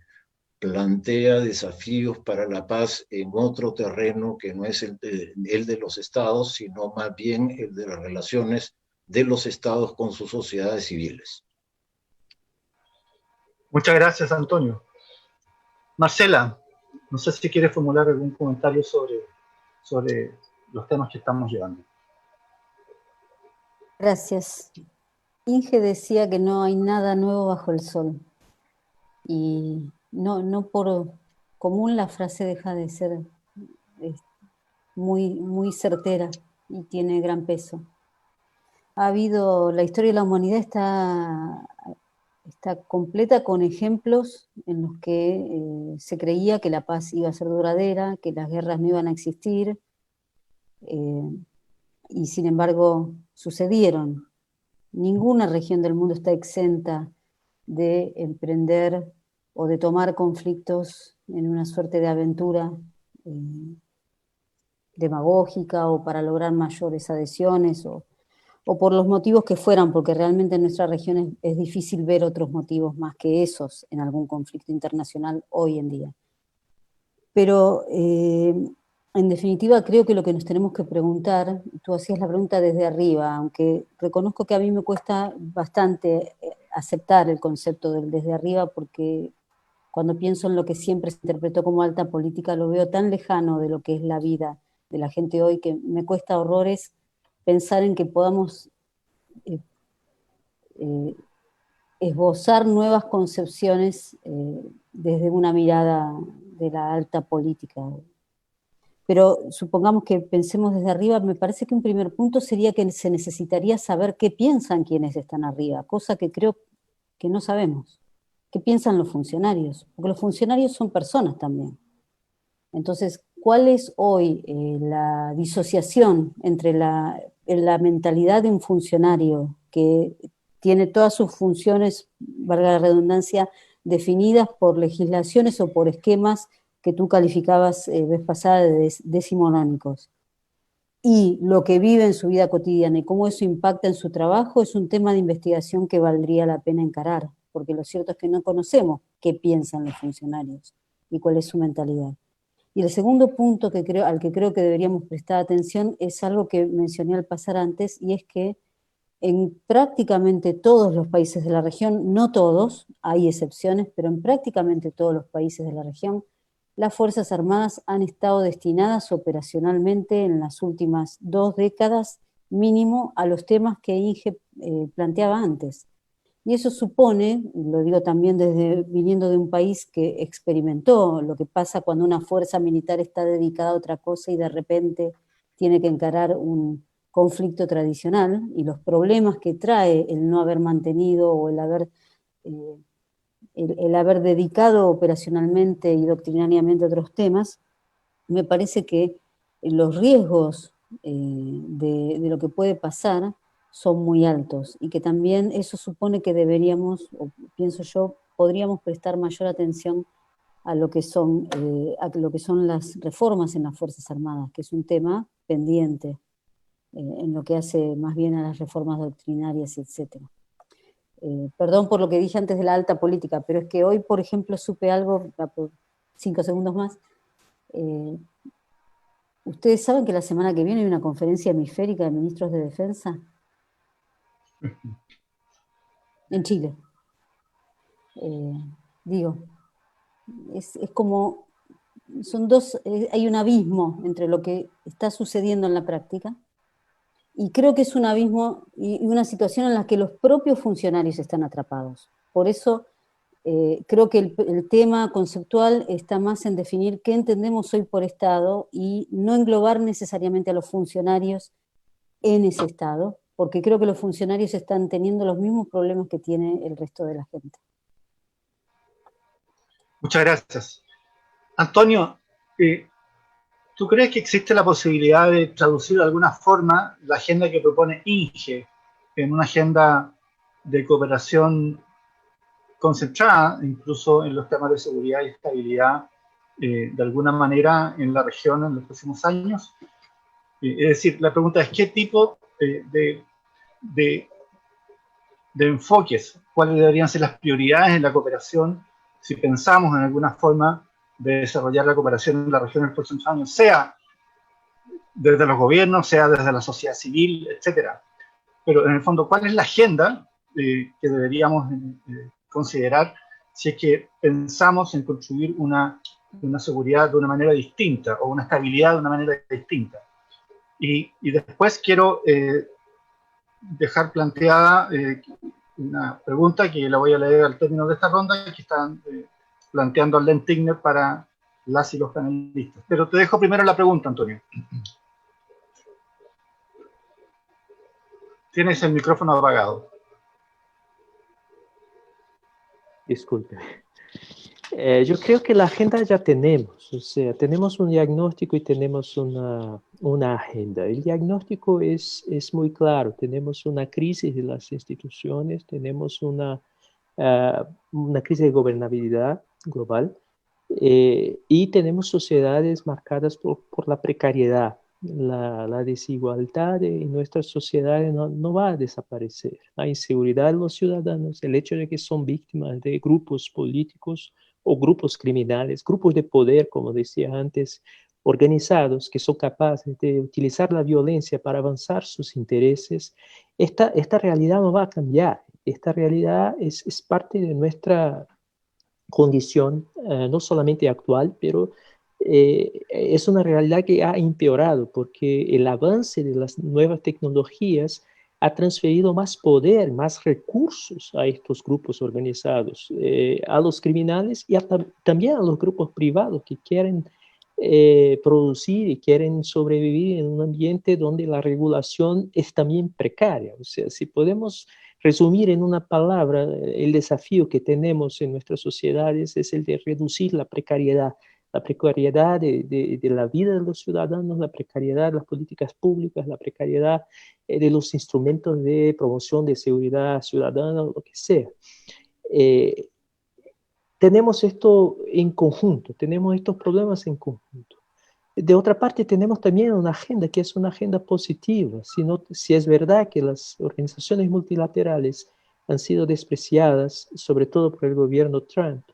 plantea desafíos para la paz en otro terreno que no es el de los estados, sino más bien el de las relaciones de los estados con sus sociedades civiles. Muchas gracias, Antonio. Marcela, no sé si quieres formular algún comentario sobre los temas que estamos llevando. Gracias. Inge decía que no hay nada nuevo bajo el sol. Y no por común la frase deja de ser muy, muy certera y tiene gran peso. La historia de la humanidad está completa con ejemplos en los que se creía que la paz iba a ser duradera, que las guerras no iban a existir, y sin embargo sucedieron. Ninguna región del mundo está exenta de emprender o de tomar conflictos en una suerte de aventura demagógica o para lograr mayores adhesiones o por los motivos que fueran, porque realmente en nuestra región es difícil ver otros motivos más que esos en algún conflicto internacional hoy en día. Pero en definitiva creo que lo que nos tenemos que preguntar, tú hacías la pregunta desde arriba, aunque reconozco que a mí me cuesta bastante aceptar el concepto del desde arriba, porque cuando pienso en lo que siempre se interpretó como alta política, lo veo tan lejano de lo que es la vida de la gente hoy, que me cuesta horrores pensar en que podamos esbozar nuevas concepciones desde una mirada de la alta política. Pero supongamos que pensemos desde arriba, me parece que un primer punto sería que se necesitaría saber qué piensan quienes están arriba, cosa que creo que no sabemos. ¿Qué piensan los funcionarios? Porque los funcionarios son personas también. Entonces, ¿cuál es hoy la disociación entre la mentalidad de un funcionario que tiene todas sus funciones, valga la redundancia, definidas por legislaciones o por esquemas que tú calificabas vez pasada de decimonónicos, y lo que vive en su vida cotidiana y cómo eso impacta en su trabajo? Es un tema de investigación que valdría la pena encarar, porque lo cierto es que no conocemos qué piensan los funcionarios y cuál es su mentalidad. Y el segundo punto al que creo que deberíamos prestar atención es algo que mencioné al pasar antes, y es que en prácticamente todos los países de la región, no todos, hay excepciones, pero en prácticamente todos los países de la región, las Fuerzas Armadas han estado destinadas operacionalmente en las últimas 2 décadas mínimo a los temas que Inge planteaba antes. Y eso supone, lo digo también viniendo de un país que experimentó lo que pasa cuando una fuerza militar está dedicada a otra cosa y de repente tiene que encarar un conflicto tradicional, y los problemas que trae el no haber mantenido o el haber dedicado operacionalmente y doctrinariamente a otros temas. Me parece que los riesgos de lo que puede pasar son muy altos, y que también eso supone que deberíamos, o pienso yo, podríamos prestar mayor atención a lo que son las reformas en las Fuerzas Armadas, que es un tema pendiente en lo que hace más bien a las reformas doctrinarias, etc. Perdón por lo que dije antes de la alta política, pero es que hoy, por ejemplo, supe algo, por 5 segundos más. ¿Ustedes saben que la semana que viene hay una conferencia hemisférica de ministros de defensa en Chile? Es como, hay un abismo entre lo que está sucediendo en la práctica, y creo que es un abismo y una situación en la que los propios funcionarios están atrapados. Por eso creo que el tema conceptual está más en definir qué entendemos hoy por Estado y no englobar necesariamente a los funcionarios en ese Estado, porque creo que los funcionarios están teniendo los mismos problemas que tiene el resto de la gente. Muchas gracias. Antonio, ¿tú crees que existe la posibilidad de traducir de alguna forma la agenda que propone INGE en una agenda de cooperación concentrada, incluso en los temas de seguridad y estabilidad, de alguna manera en la región en los próximos años? Es decir, la pregunta es, ¿qué tipo de enfoques, cuáles deberían ser las prioridades en la cooperación si pensamos en alguna forma de desarrollar la cooperación en la región en los próximos años, sea desde los gobiernos, sea desde la sociedad civil, etcétera? Pero en el fondo, ¿cuál es la agenda que deberíamos considerar si es que pensamos en construir una seguridad de una manera distinta o una estabilidad de una manera distinta? Y después quiero dejar planteada una pregunta que la voy a leer al término de esta ronda, que están planteando Arlene Tigner para las y los panelistas. Pero te dejo primero la pregunta, Antonio. Tienes el micrófono apagado. Disculpe. Yo creo que la agenda ya tenemos, o sea, tenemos un diagnóstico y tenemos una agenda. El diagnóstico es muy claro, tenemos una crisis de las instituciones, tenemos una crisis de gobernabilidad global, y tenemos sociedades marcadas por la precariedad. La desigualdad en nuestras sociedades no va a desaparecer. La inseguridad de los ciudadanos, el hecho de que son víctimas de grupos políticos o grupos criminales, grupos de poder, como decía antes, organizados, que son capaces de utilizar la violencia para avanzar sus intereses. Esta realidad no va a cambiar. Esta realidad es parte de nuestra condición, no solamente actual, pero es una realidad que ha empeorado porque el avance de las nuevas tecnologías ha transferido más poder, más recursos a estos grupos organizados, a los criminales y también a los grupos privados que quieren producir y quieren sobrevivir en un ambiente donde la regulación es también precaria. O sea, si podemos resumir en una palabra, el desafío que tenemos en nuestras sociedades es el de reducir la precariedad de la vida de los ciudadanos, la precariedad de las políticas públicas, la precariedad de los instrumentos de promoción de seguridad ciudadana, lo que sea. Tenemos esto en conjunto, tenemos estos problemas en conjunto. De otra parte, tenemos también una agenda que es una agenda positiva. Si es verdad que las organizaciones multilaterales han sido despreciadas, sobre todo por el gobierno Trump,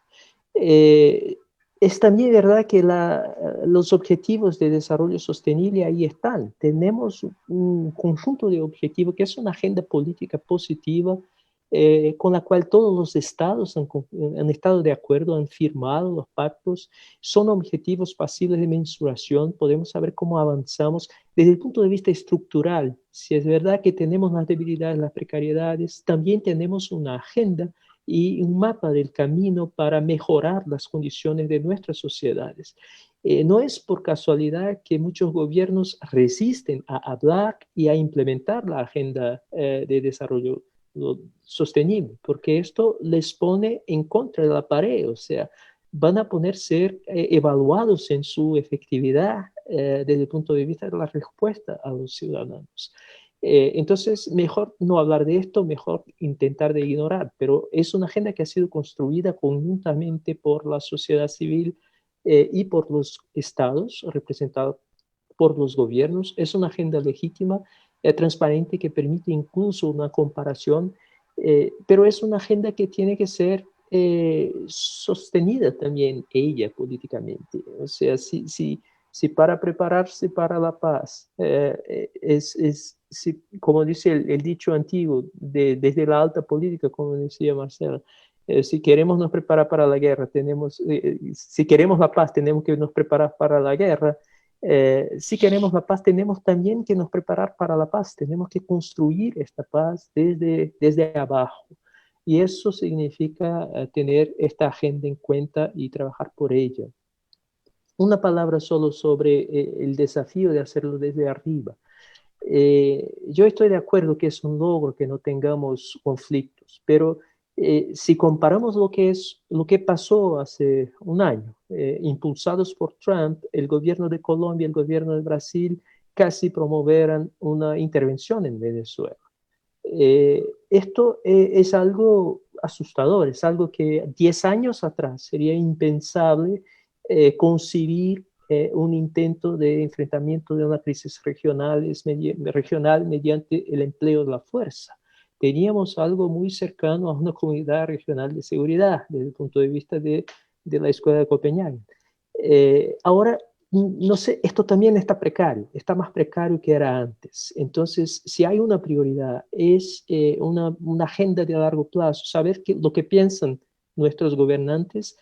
es también verdad que los objetivos de desarrollo sostenible ahí están. Tenemos un conjunto de objetivos que es una agenda política positiva con la cual todos los estados han estado de acuerdo, han firmado los pactos. Son objetivos pasibles de mensuración. Podemos saber cómo avanzamos desde el punto de vista estructural. Si es verdad que tenemos las debilidades, las precariedades, también tenemos una agenda y un mapa del camino para mejorar las condiciones de nuestras sociedades. No es por casualidad que muchos gobiernos resisten a hablar y a implementar la agenda de desarrollo sostenible, porque esto les pone en contra de la pared, o sea, van a poder ser evaluados en su efectividad desde el punto de vista de la respuesta a los ciudadanos. Entonces, mejor no hablar de esto, mejor intentar de ignorar, pero es una agenda que ha sido construida conjuntamente por la sociedad civil y por los estados, representados por los gobiernos. Es una agenda legítima, transparente, que permite incluso una comparación, pero es una agenda que tiene que ser sostenida también ella políticamente. O sea, si para prepararse para la paz como dice el dicho antiguo, desde la alta política, como decía Marcela, si queremos nos preparar para la guerra, si queremos la paz, tenemos que nos preparar para la guerra. Si queremos la paz, tenemos también que nos preparar para la paz, tenemos que construir esta paz desde abajo. Y eso significa tener esta agenda en cuenta y trabajar por ella. Una palabra solo sobre el desafío de hacerlo desde arriba. Yo estoy de acuerdo que es un logro que no tengamos conflictos, pero si comparamos lo que pasó hace un año, impulsados por Trump, el gobierno de Colombia, el gobierno de Brasil casi promoveran una intervención en Venezuela. Esto es algo asustador, es algo que 10 años atrás sería impensable concebir un intento de enfrentamiento de una crisis regional mediante el empleo de la fuerza. Teníamos algo muy cercano a una comunidad regional de seguridad desde el punto de vista de la Escuela de Copenhague. Ahora, no sé, esto también está precario, está más precario que era antes. Entonces, si hay una prioridad, es una agenda de largo plazo, saber lo que piensan nuestros gobernantes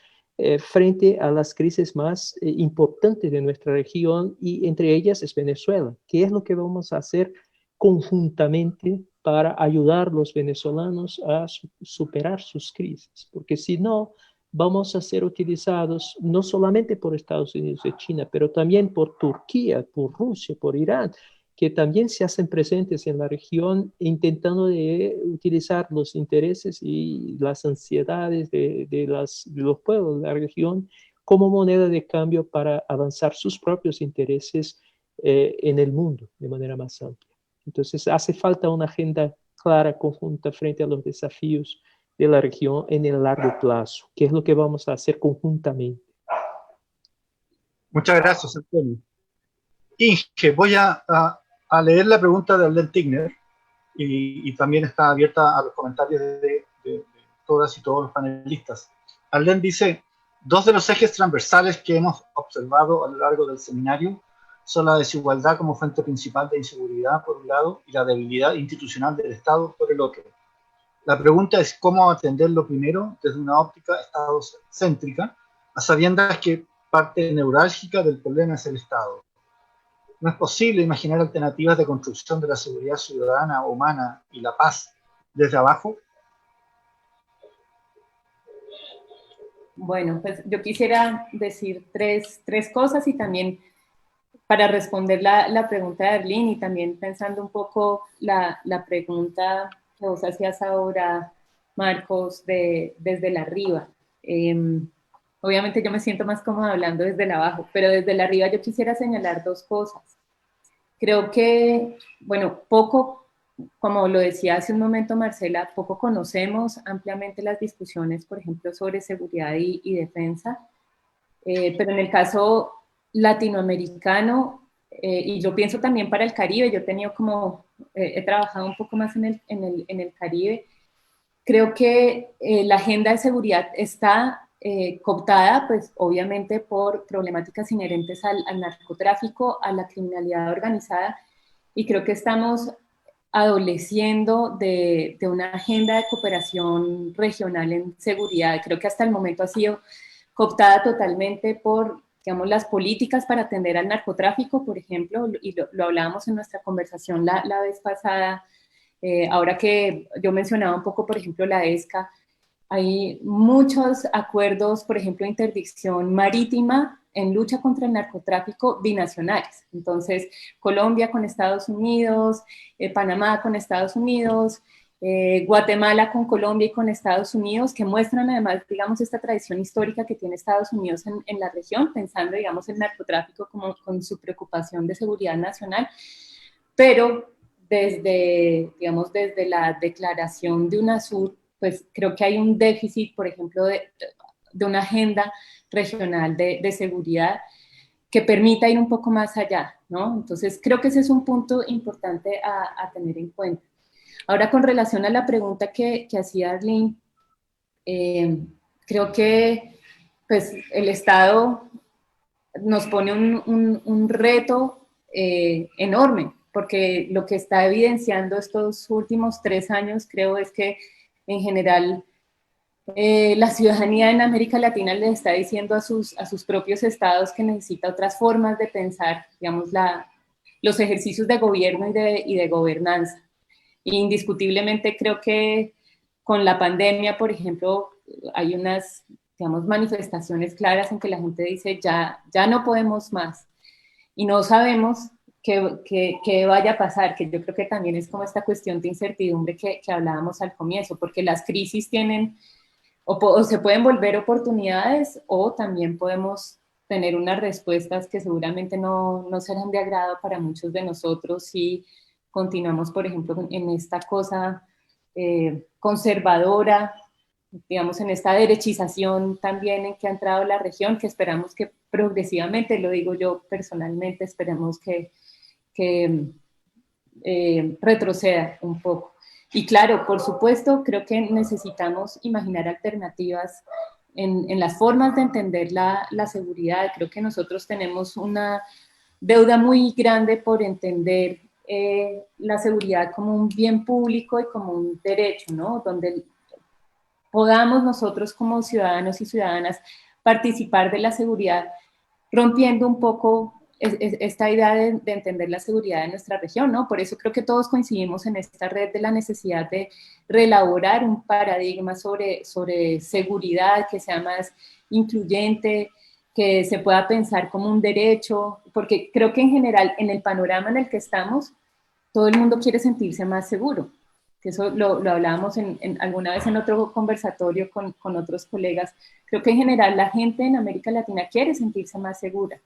frente a las crisis más importantes de nuestra región, y entre ellas es Venezuela. ¿Qué es lo que vamos a hacer conjuntamente para ayudar a los venezolanos a superar sus crisis? Porque si no, vamos a ser utilizados no solamente por Estados Unidos y China, pero también por Turquía, por Rusia, por Irán, que también se hacen presentes en la región intentando de utilizar los intereses y las ansiedades de los pueblos de la región como moneda de cambio para avanzar sus propios intereses en el mundo de manera más amplia. Entonces hace falta una agenda clara, conjunta, frente a los desafíos de la región en el largo plazo, que es lo que vamos a hacer conjuntamente. Muchas gracias, Antonio. Inge, voy a leer la pregunta de Arlene Tigner y también está abierta a los comentarios de todas y todos los panelistas. Arlene dice: dos de los ejes transversales que hemos observado a lo largo del seminario son la desigualdad como fuente principal de inseguridad por un lado y la debilidad institucional del Estado por el otro. La pregunta es cómo atender lo primero desde una óptica estadocéntrica, a sabiendas que parte neurálgica del problema es el Estado. ¿No es posible imaginar alternativas de construcción de la seguridad ciudadana, humana y la paz desde abajo? Bueno, pues yo quisiera decir tres cosas, y también para responder la pregunta de Arlene, y también pensando un poco la pregunta que vos hacías ahora, Marcos, desde la arriba. Obviamente yo me siento más cómoda hablando desde el abajo, pero desde el arriba yo quisiera señalar dos cosas. Creo que, bueno, poco, como lo decía hace un momento Marcela, poco conocemos ampliamente las discusiones, por ejemplo, sobre seguridad y defensa, pero en el caso latinoamericano, y yo pienso también para el Caribe, yo he tenido he trabajado un poco más en el Caribe, creo que la agenda de seguridad está cooptada, pues obviamente por problemáticas inherentes al narcotráfico, a la criminalidad organizada, y creo que estamos adoleciendo de una agenda de cooperación regional en seguridad. Creo que hasta el momento ha sido cooptada totalmente por, digamos, las políticas para atender al narcotráfico, por ejemplo, y lo hablábamos en nuestra conversación la vez pasada, ahora que yo mencionaba un poco, por ejemplo, la ESCA. Hay muchos acuerdos, por ejemplo, de interdicción marítima en lucha contra el narcotráfico binacionales. Entonces, Colombia con Estados Unidos, Panamá con Estados Unidos, Guatemala con Colombia y con Estados Unidos, que muestran además, digamos, esta tradición histórica que tiene Estados Unidos en la región, pensando, digamos, el narcotráfico como con su preocupación de seguridad nacional, pero digamos, desde la declaración de UNASUR, pues creo que hay un déficit, por ejemplo, de una agenda regional de seguridad que permita ir un poco más allá, ¿no? Entonces, creo que ese es un punto importante a tener en cuenta. Ahora, con relación a la pregunta que hacía Arlene, creo que pues, el Estado nos pone un reto enorme, porque lo que está evidenciando estos últimos 3 años, creo, es que en general la ciudadanía en América Latina le está diciendo a sus propios estados que necesita otras formas de pensar, digamos, los ejercicios de gobierno y de gobernanza. Y indiscutiblemente creo que con la pandemia, por ejemplo, hay unas, digamos, manifestaciones claras en que la gente dice ya no podemos más y no sabemos qué vaya a pasar, que yo creo que también es como esta cuestión de incertidumbre que hablábamos al comienzo, porque las crisis tienen o se pueden volver oportunidades o también podemos tener unas respuestas que seguramente no serán de agrado para muchos de nosotros si continuamos, por ejemplo, en esta cosa conservadora, digamos, en esta derechización también en que ha entrado la región, que esperamos que progresivamente, lo digo yo personalmente, esperemos que retroceda un poco. Y claro, por supuesto, creo que necesitamos imaginar alternativas en las formas de entender la seguridad. Creo que nosotros tenemos una deuda muy grande por entender la seguridad como un bien público y como un derecho, ¿no? Donde podamos nosotros como ciudadanos y ciudadanas participar de la seguridad, rompiendo un poco esta idea de entender la seguridad de nuestra región, ¿no? Por eso creo que todos coincidimos en esta red de la necesidad de reelaborar un paradigma sobre seguridad que sea más incluyente, que se pueda pensar como un derecho, porque creo que en general en el panorama en el que estamos, todo el mundo quiere sentirse más seguro, que eso lo hablábamos alguna vez en otro conversatorio con otros colegas. Creo que en general la gente en América Latina quiere sentirse más segura,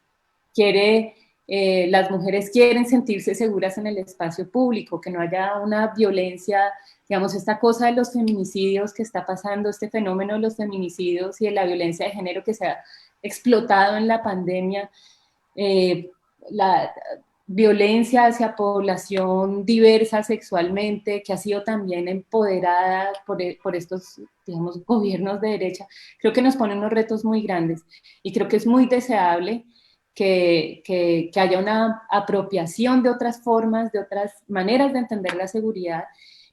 las mujeres quieren sentirse seguras en el espacio público, que no haya una violencia, digamos, esta cosa de los feminicidios que está pasando, este fenómeno de los feminicidios y de la violencia de género que se ha explotado en la pandemia, la violencia hacia población diversa sexualmente, que ha sido también empoderada por estos, digamos, gobiernos de derecha, creo que nos pone unos retos muy grandes y creo que es muy deseable que haya una apropiación de otras formas, de otras maneras de entender la seguridad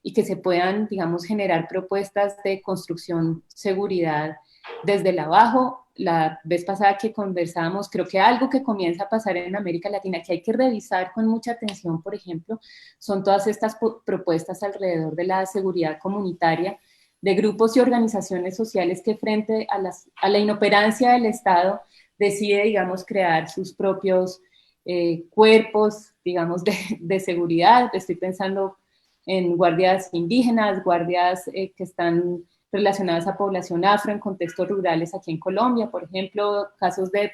y que se puedan, digamos, generar propuestas de construcción seguridad desde el abajo. La vez pasada que conversábamos, creo que algo que comienza a pasar en América Latina, que hay que revisar con mucha atención, por ejemplo, son todas estas propuestas alrededor de la seguridad comunitaria, de grupos y organizaciones sociales que frente a la inoperancia del Estado decide, digamos, crear sus propios cuerpos, digamos, de seguridad. Estoy pensando en guardias indígenas, guardias que están relacionadas a población afro en contextos rurales aquí en Colombia, por ejemplo, casos de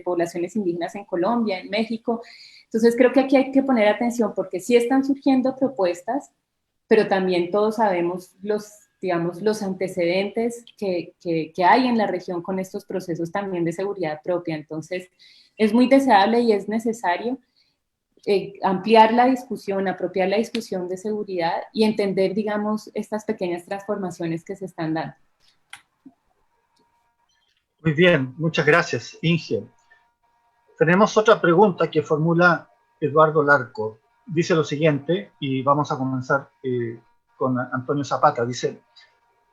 poblaciones indígenas en Colombia, en México. Entonces creo que aquí hay que poner atención porque sí están surgiendo propuestas, pero también todos sabemos los antecedentes que hay en la región con estos procesos también de seguridad propia. Entonces es muy deseable y es necesario ampliar la discusión, apropiar la discusión de seguridad y entender, digamos, estas pequeñas transformaciones que se están dando. Muy bien, muchas gracias, Inge. Tenemos otra pregunta que formula Eduardo Larco. Dice lo siguiente, y vamos a comenzar con Antonio Zapata. Dice,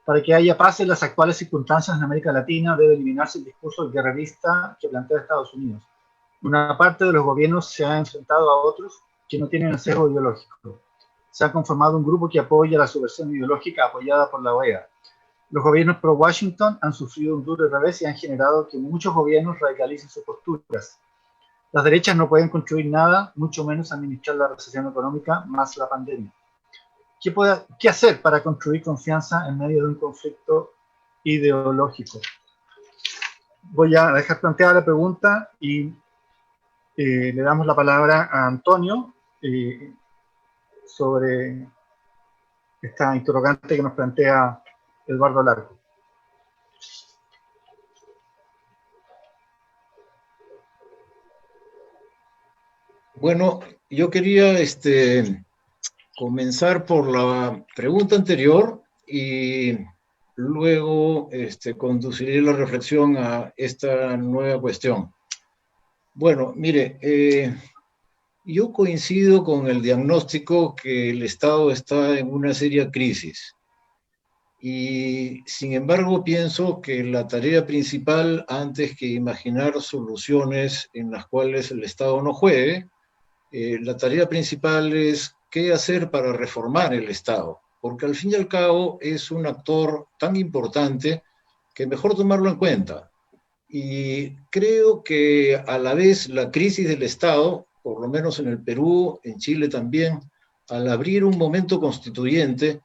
para que haya paz en las actuales circunstancias en América Latina debe eliminarse el discurso guerrerista que plantea Estados Unidos. Una parte de los gobiernos se ha enfrentado a otros que no tienen sesgo ideológico. Se ha conformado un grupo que apoya la subversión ideológica apoyada por la OEA. Los gobiernos pro-Washington han sufrido un duro revés y han generado que muchos gobiernos radicalicen sus posturas. Las derechas no pueden construir nada, mucho menos administrar la recesión económica más la pandemia. ¿Qué hacer para construir confianza en medio de un conflicto ideológico? Voy a dejar planteada la pregunta y le damos la palabra a Antonio sobre esta interrogante que nos plantea Eduardo Larco. Bueno, yo quería comenzar por la pregunta anterior y luego conduciré la reflexión a esta nueva cuestión. Bueno, mire, yo coincido con el diagnóstico que el Estado está en una seria crisis. Y sin embargo pienso que la tarea principal, antes que imaginar soluciones en las cuales el Estado no juegue, la tarea principal es qué hacer para reformar el Estado, porque al fin y al cabo es un actor tan importante que mejor tomarlo en cuenta. Y creo que a la vez la crisis del Estado, por lo menos en el Perú, en Chile también, al abrir un momento constituyente,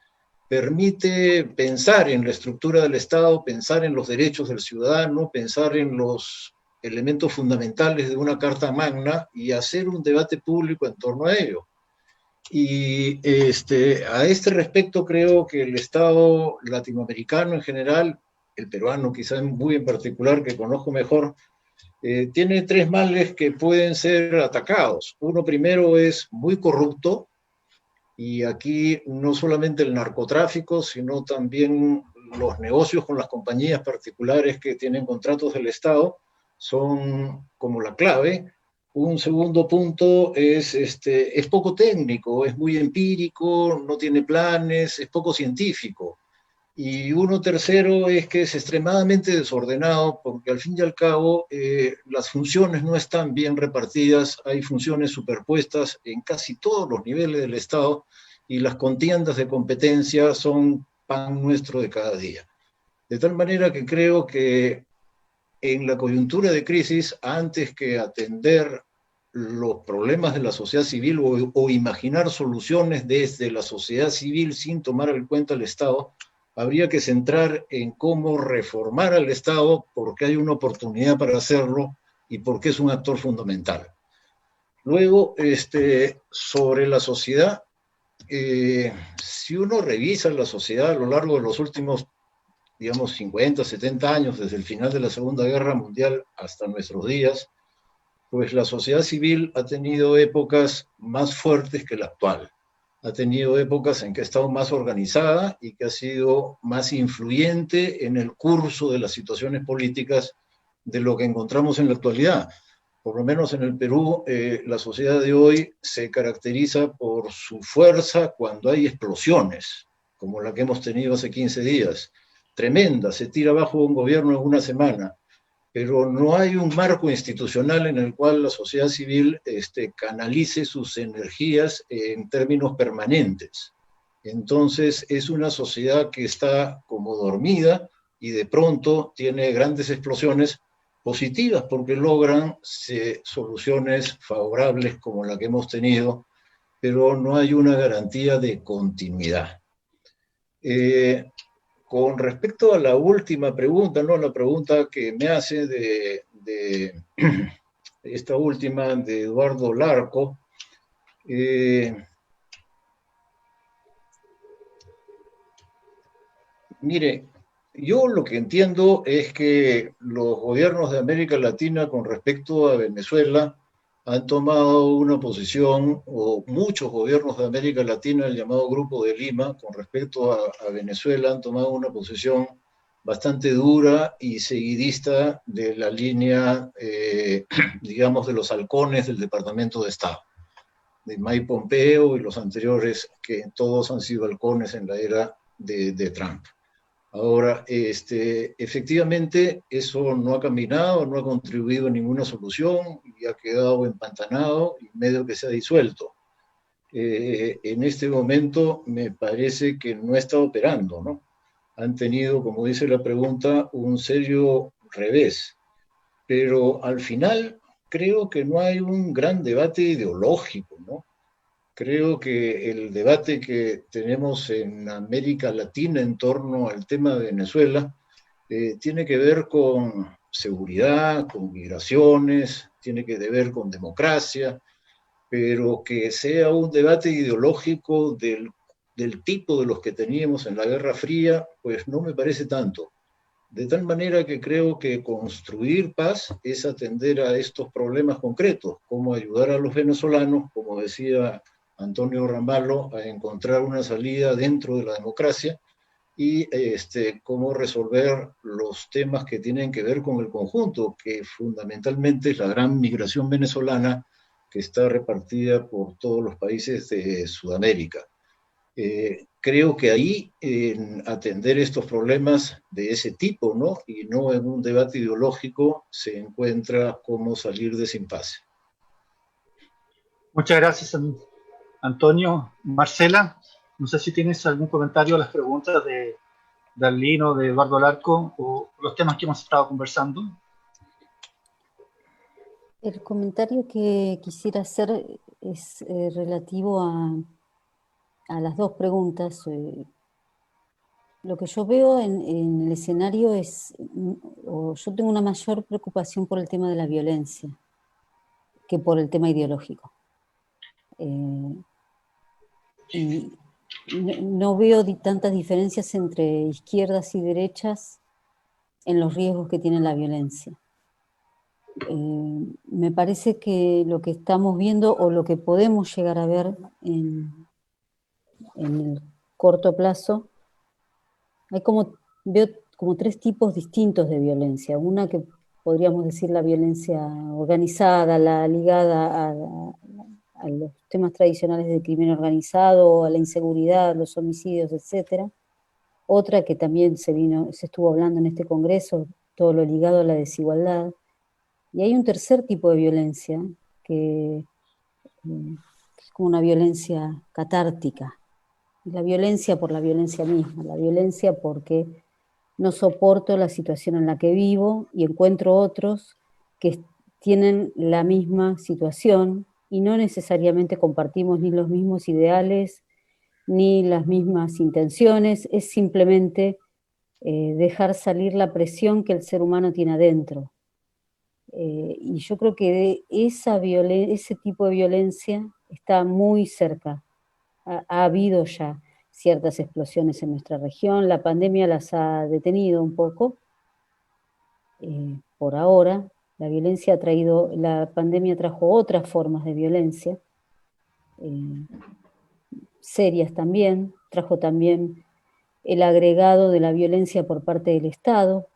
permite pensar en la estructura del Estado, pensar en los derechos del ciudadano, pensar en los elementos fundamentales de una Carta Magna y hacer un debate público en torno a ello. Y a este respecto creo que el Estado latinoamericano en general, el peruano quizá muy en particular, que conozco mejor, tiene tres males que pueden ser atacados. Uno primero es muy corrupto, y aquí no solamente el narcotráfico, sino también los negocios con las compañías particulares que tienen contratos del Estado son como la clave. Un segundo punto es poco técnico, es muy empírico, no tiene planes, es poco científico. Y uno tercero es que es extremadamente desordenado, porque al fin y al cabo las funciones no están bien repartidas, hay funciones superpuestas en casi todos los niveles del Estado, y las contiendas de competencia son pan nuestro de cada día. De tal manera que creo que en la coyuntura de crisis, antes que atender los problemas de la sociedad civil o imaginar soluciones desde la sociedad civil sin tomar en cuenta el Estado, habría que centrar en cómo reformar al Estado, porque hay una oportunidad para hacerlo y porque es un actor fundamental. Luego, sobre la sociedad, si uno revisa la sociedad a lo largo de los últimos, digamos, 50, 70 años, desde el final de la Segunda Guerra Mundial hasta nuestros días, pues la sociedad civil ha tenido épocas más fuertes que la actual. Ha tenido épocas en que ha estado más organizada y que ha sido más influyente en el curso de las situaciones políticas de lo que encontramos en la actualidad. Por lo menos en el Perú, la sociedad de hoy se caracteriza por su fuerza cuando hay explosiones, como la que hemos tenido hace 15 días. Tremenda, se tira abajo un gobierno en una semana, pero no hay un marco institucional en el cual la sociedad civil canalice sus energías en términos permanentes. Entonces es una sociedad que está como dormida y de pronto tiene grandes explosiones positivas porque logran soluciones favorables como la que hemos tenido, pero no hay una garantía de continuidad. Con respecto a la última pregunta, ¿no? La pregunta que me hace de esta última de Eduardo Larco, mire, yo lo que entiendo es que los gobiernos de América Latina con respecto a Venezuela han tomado una posición, o muchos gobiernos de América Latina, el llamado Grupo de Lima, con respecto a Venezuela, han tomado una posición bastante dura y seguidista de la línea, digamos, de los halcones del Departamento de Estado, de Mike Pompeo y los anteriores, que todos han sido halcones en la era de Trump. Ahora, efectivamente, eso no ha caminado, no ha contribuido a ninguna solución y ha quedado empantanado y medio que se ha disuelto. En este momento me parece que no está operando, ¿no? Han tenido, como dice la pregunta, un serio revés, pero al final creo que no hay un gran debate ideológico, ¿no? Creo que el debate que tenemos en América Latina en torno al tema de Venezuela tiene que ver con seguridad, con migraciones, tiene que ver con democracia, pero que sea un debate ideológico del tipo de los que teníamos en la Guerra Fría, pues no me parece tanto. De tal manera que creo que construir paz es atender a estos problemas concretos, como ayudar a los venezolanos, como decía Antonio Ramallo, a encontrar una salida dentro de la democracia y cómo resolver los temas que tienen que ver con el conjunto, que fundamentalmente es la gran migración venezolana que está repartida por todos los países de Sudamérica. Creo que ahí, en atender estos problemas de ese tipo, ¿no? Y no en un debate ideológico, se encuentra cómo salir de ese impasse. Muchas gracias, Antonio. Marcela, no sé si tienes algún comentario a las preguntas de Darlene, de Eduardo Larco, o los temas que hemos estado conversando. El comentario que quisiera hacer es relativo a las dos preguntas. Lo que yo veo en el escenario es, yo tengo una mayor preocupación por el tema de la violencia que por el tema ideológico. Y no veo tantas diferencias entre izquierdas y derechas en los riesgos que tiene la violencia. Me parece que lo que estamos viendo o lo que podemos llegar a ver en el corto plazo, veo como tres tipos distintos de violencia. Una que podríamos decir la violencia organizada, la ligada a los temas tradicionales del crimen organizado, a la inseguridad, los homicidios, etc. Otra que también se estuvo hablando en este congreso, todo lo ligado a la desigualdad. Y hay un tercer tipo de violencia que es como una violencia catártica. La violencia por la violencia misma, la violencia porque no soporto la situación en la que vivo y encuentro otros que tienen la misma situación y no necesariamente compartimos ni los mismos ideales ni las mismas intenciones, es simplemente dejar salir la presión que el ser humano tiene adentro. Y yo creo que ese tipo de violencia está muy cerca. Ha habido ya ciertas explosiones en nuestra región, la pandemia las ha detenido un poco, por ahora. La pandemia trajo otras formas de violencia, serias también, trajo también el agregado de la violencia por parte del Estado,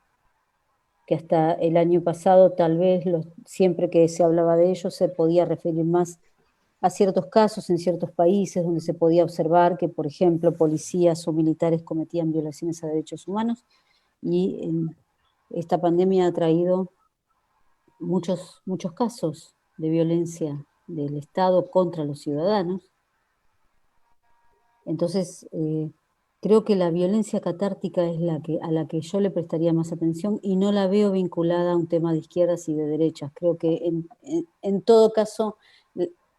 que hasta el año pasado tal vez siempre que se hablaba de ello se podía referir más a ciertos casos en ciertos países donde se podía observar que, por ejemplo, policías o militares cometían violaciones a derechos humanos, y esta pandemia ha traído muchos casos de violencia del Estado contra los ciudadanos. Entonces, creo que la violencia catártica es a la que yo le prestaría más atención y no la veo vinculada a un tema de izquierdas y de derechas. Creo que en todo caso,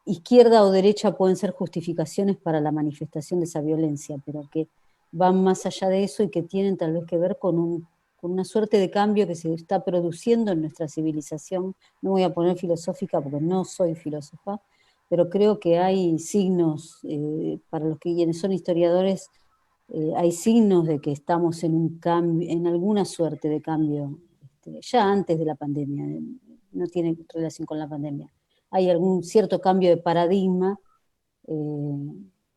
izquierda o derecha pueden ser justificaciones para la manifestación de esa violencia, pero que van más allá de eso y que tienen tal vez que ver con una suerte de cambio que se está produciendo en nuestra civilización. No voy a poner filosófica porque no soy filósofa, pero creo que hay signos, para los que quienes son historiadores, hay signos de que estamos en un cambio, en alguna suerte de cambio, ya antes de la pandemia, no tiene relación con la pandemia. Hay algún cierto cambio de paradigma.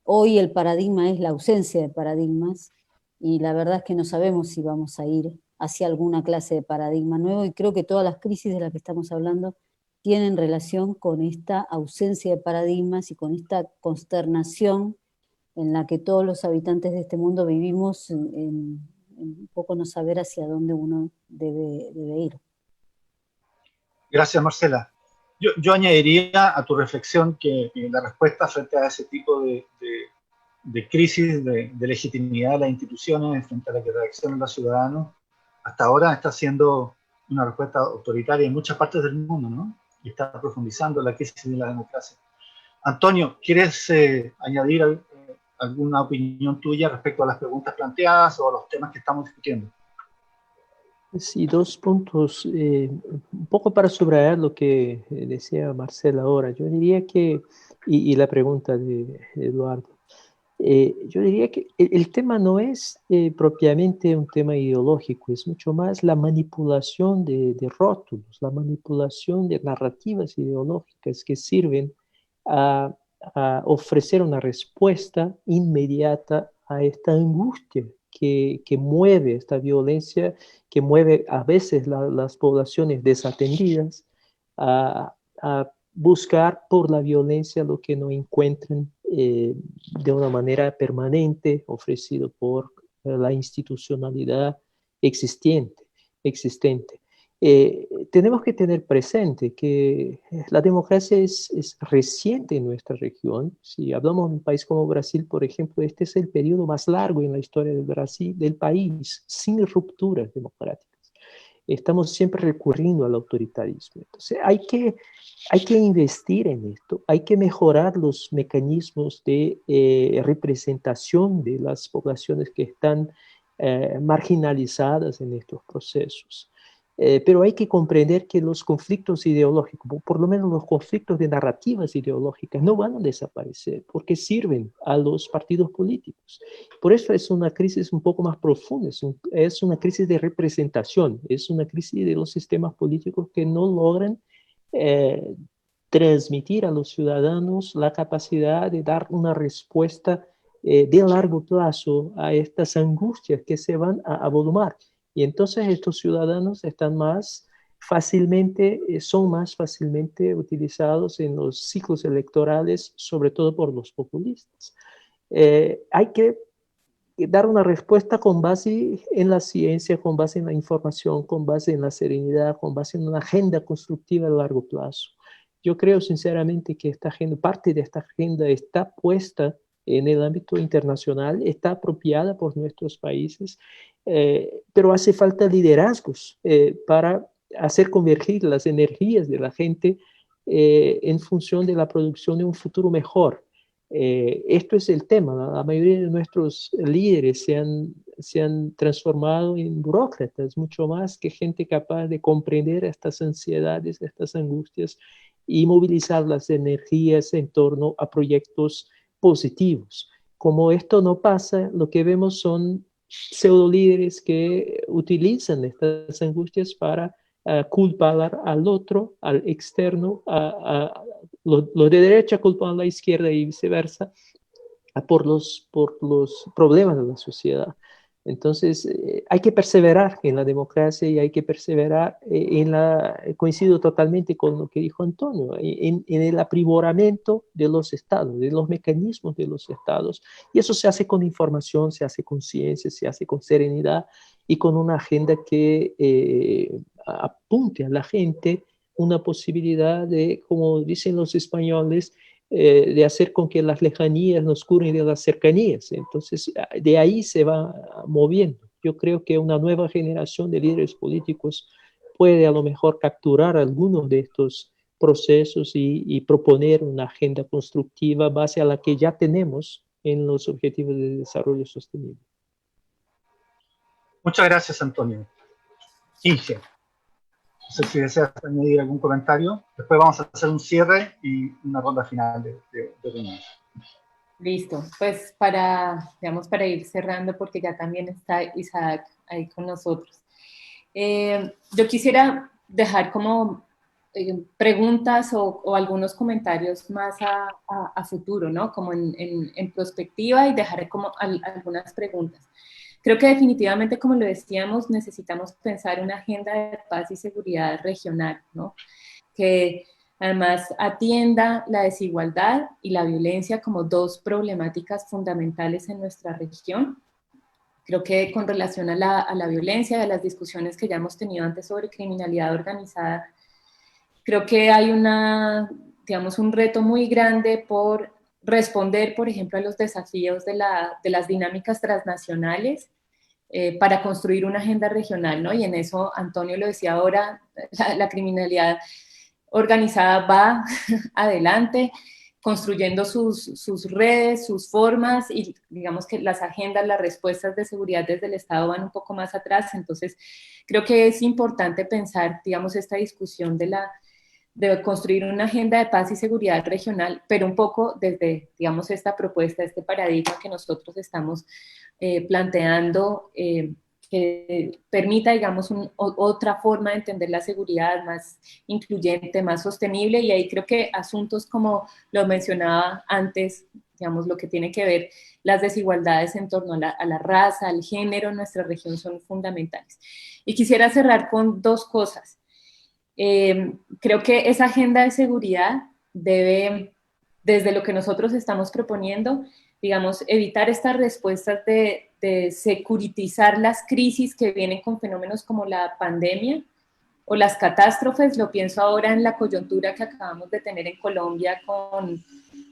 Hoy el paradigma es la ausencia de paradigmas, y la verdad es que no sabemos si vamos a ir hacia alguna clase de paradigma nuevo, y creo que todas las crisis de las que estamos hablando tienen relación con esta ausencia de paradigmas y con esta consternación en la que todos los habitantes de este mundo vivimos en un poco no saber hacia dónde uno debe ir. Gracias, Marcela. Yo añadiría a tu reflexión que la respuesta frente a ese tipo de crisis de legitimidad de las instituciones frente a la que reaccionan los ciudadanos, hasta ahora está siendo una respuesta autoritaria en muchas partes del mundo, ¿no? Y está profundizando la crisis de la democracia. Antonio, ¿quieres añadir alguna opinión tuya respecto a las preguntas planteadas o a los temas que estamos discutiendo? Sí, dos puntos, un poco para subrayar lo que decía Marcela ahora. Yo diría que, y la pregunta de Eduardo, yo diría que el tema no es propiamente un tema ideológico, es mucho más la manipulación de rótulos, la manipulación de narrativas ideológicas que sirven a ofrecer una respuesta inmediata a esta angustia que mueve esta violencia, que mueve a veces las poblaciones desatendidas a buscar por la violencia lo que no encuentran de una manera permanente ofrecido por la institucionalidad existente. Tenemos que tener presente que la democracia es reciente en nuestra región. Si hablamos de un país como Brasil, por ejemplo, este es el periodo más largo en la historia del Brasil, del país, sin rupturas democráticas. Estamos siempre recurriendo al autoritarismo. Entonces hay que investir en esto, hay que mejorar los mecanismos de representación de las poblaciones que están marginalizadas en estos procesos. Pero hay que comprender que los conflictos ideológicos, por lo menos los conflictos de narrativas ideológicas, no van a desaparecer porque sirven a los partidos políticos. Por eso es una crisis un poco más profunda, es una crisis de representación, es una crisis de los sistemas políticos que no logran transmitir a los ciudadanos la capacidad de dar una respuesta de largo plazo a estas angustias que se van a avolumar. Y entonces estos ciudadanos están son más fácilmente utilizados en los ciclos electorales, sobre todo por los populistas. Hay que dar una respuesta con base en la ciencia, con base en la información, con base en la serenidad, con base en una agenda constructiva a largo plazo. Yo creo sinceramente que parte de esta agenda está puesta en el ámbito internacional, está apropiada por nuestros países, pero hace falta liderazgos para hacer convergir las energías de la gente en función de la producción de un futuro mejor. Esto es el tema. La mayoría de nuestros líderes se han transformado en burócratas, mucho más que gente capaz de comprender estas ansiedades, estas angustias y movilizar las energías en torno a proyectos positivos. Como esto no pasa, lo que vemos son pseudo líderes que utilizan estas angustias para culpar al otro, al externo, los de derecha culpan a la izquierda y viceversa, por los problemas de la sociedad. Entonces, hay que perseverar en la democracia y hay que perseverar coincido totalmente con lo que dijo Antonio, en el aprimoramento de los estados, de los mecanismos de los estados. Y eso se hace con información, se hace con ciencia, se hace con serenidad y con una agenda que apunte a la gente una posibilidad de, como dicen los españoles, de hacer con que las lejanías nos curen de las cercanías. Entonces, de ahí se va moviendo. Yo creo que una nueva generación de líderes políticos puede a lo mejor capturar algunos de estos procesos y proponer una agenda constructiva base a la que ya tenemos en los Objetivos de Desarrollo Sostenible. Muchas gracias, Antonio. Inge, no sé si deseas añadir algún comentario. Después vamos a hacer un cierre y una ronda final de reuniones. Listo, pues para ir cerrando, porque ya también está Isaac ahí con nosotros. Yo quisiera dejar como preguntas o algunos comentarios más a futuro, ¿no? Como en perspectiva, y dejaré como algunas preguntas. Creo que definitivamente, como lo decíamos, necesitamos pensar una agenda de paz y seguridad regional, ¿no? Que además atienda la desigualdad y la violencia como dos problemáticas fundamentales en nuestra región. Creo que con relación a la violencia, a las discusiones que ya hemos tenido antes sobre criminalidad organizada, creo que hay digamos, un reto muy grande por responder, por ejemplo, a los desafíos de las dinámicas transnacionales para construir una agenda regional, ¿no? Y en eso, Antonio lo decía ahora, la criminalidad organizada va adelante, construyendo sus redes, sus formas, y digamos que las agendas, las respuestas de seguridad desde el Estado van un poco más atrás. Entonces, creo que es importante pensar, digamos, esta discusión de construir una agenda de paz y seguridad regional, pero un poco desde, digamos, esta propuesta, este paradigma que nosotros estamos planteando, que permita, digamos, otra forma de entender la seguridad más incluyente, más sostenible, y ahí creo que asuntos como lo mencionaba antes, digamos, lo que tiene que ver las desigualdades en torno a la raza, al género en nuestra región son fundamentales. Y quisiera cerrar con dos cosas. Creo que esa agenda de seguridad debe, desde lo que nosotros estamos proponiendo, digamos, evitar estas respuestas de securitizar las crisis que vienen con fenómenos como la pandemia o las catástrofes. Lo pienso ahora en la coyuntura que acabamos de tener en Colombia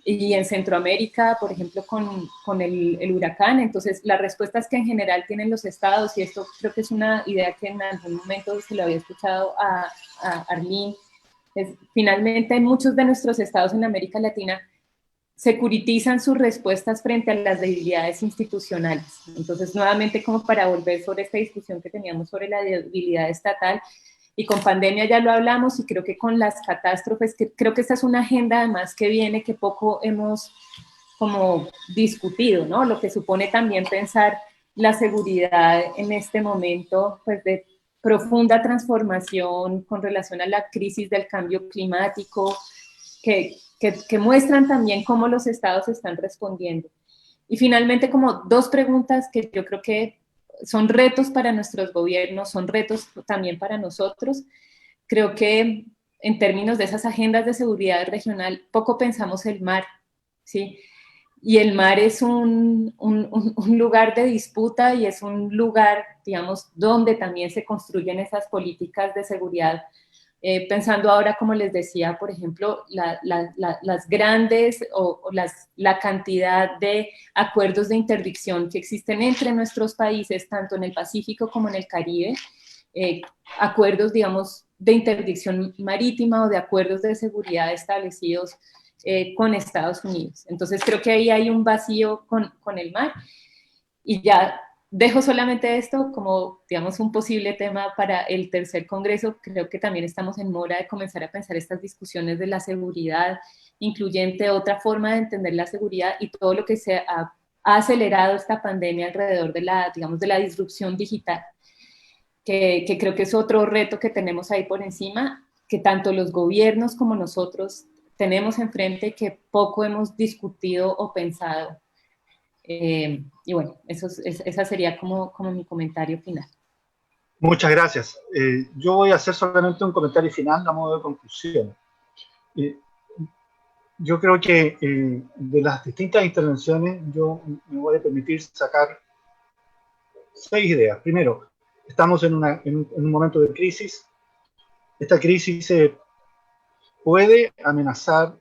y en Centroamérica, por ejemplo, con el huracán. Entonces, las respuestas que en general tienen los estados, y esto creo que es una idea que en algún momento se lo había escuchado a Arlene, finalmente muchos de nuestros estados en América Latina securitizan sus respuestas frente a las debilidades institucionales. Entonces, nuevamente, como para volver sobre esta discusión que teníamos sobre la debilidad estatal, y con pandemia ya lo hablamos, y creo que con las catástrofes, creo que esta es una agenda además que viene, que poco hemos como discutido, ¿no? Lo que supone también pensar la seguridad en este momento, pues, de profunda transformación con relación a la crisis del cambio climático, que muestran también cómo los estados están respondiendo. Y finalmente, como dos preguntas que yo creo que son retos para nuestros gobiernos, son retos también para nosotros. Creo que en términos de esas agendas de seguridad regional, poco pensamos el mar, ¿sí? Y el mar es un lugar de disputa, y es un lugar, digamos, donde también se construyen esas políticas de seguridad. Pensando ahora, como les decía, por ejemplo, las grandes la cantidad de acuerdos de interdicción que existen entre nuestros países, tanto en el Pacífico como en el Caribe, acuerdos, digamos, de interdicción marítima o de acuerdos de seguridad establecidos con Estados Unidos. Entonces creo que ahí hay un vacío con el mar, y ya dejo solamente esto como, digamos, un posible tema para el tercer congreso. Creo que también estamos en mora de comenzar a pensar estas discusiones de la seguridad incluyente, otra forma de entender la seguridad, y todo lo que se ha acelerado esta pandemia alrededor de digamos, de la disrupción digital, que creo que es otro reto que tenemos ahí por encima, que tanto los gobiernos como nosotros tenemos enfrente, que poco hemos discutido o pensado. Y bueno, esa sería como mi comentario final. Muchas gracias. Yo voy a hacer solamente un comentario final a modo de conclusión. Yo creo que de las distintas intervenciones yo me voy a permitir sacar 6 ideas. Primero, estamos en un momento de crisis. Esta crisis puede amenazar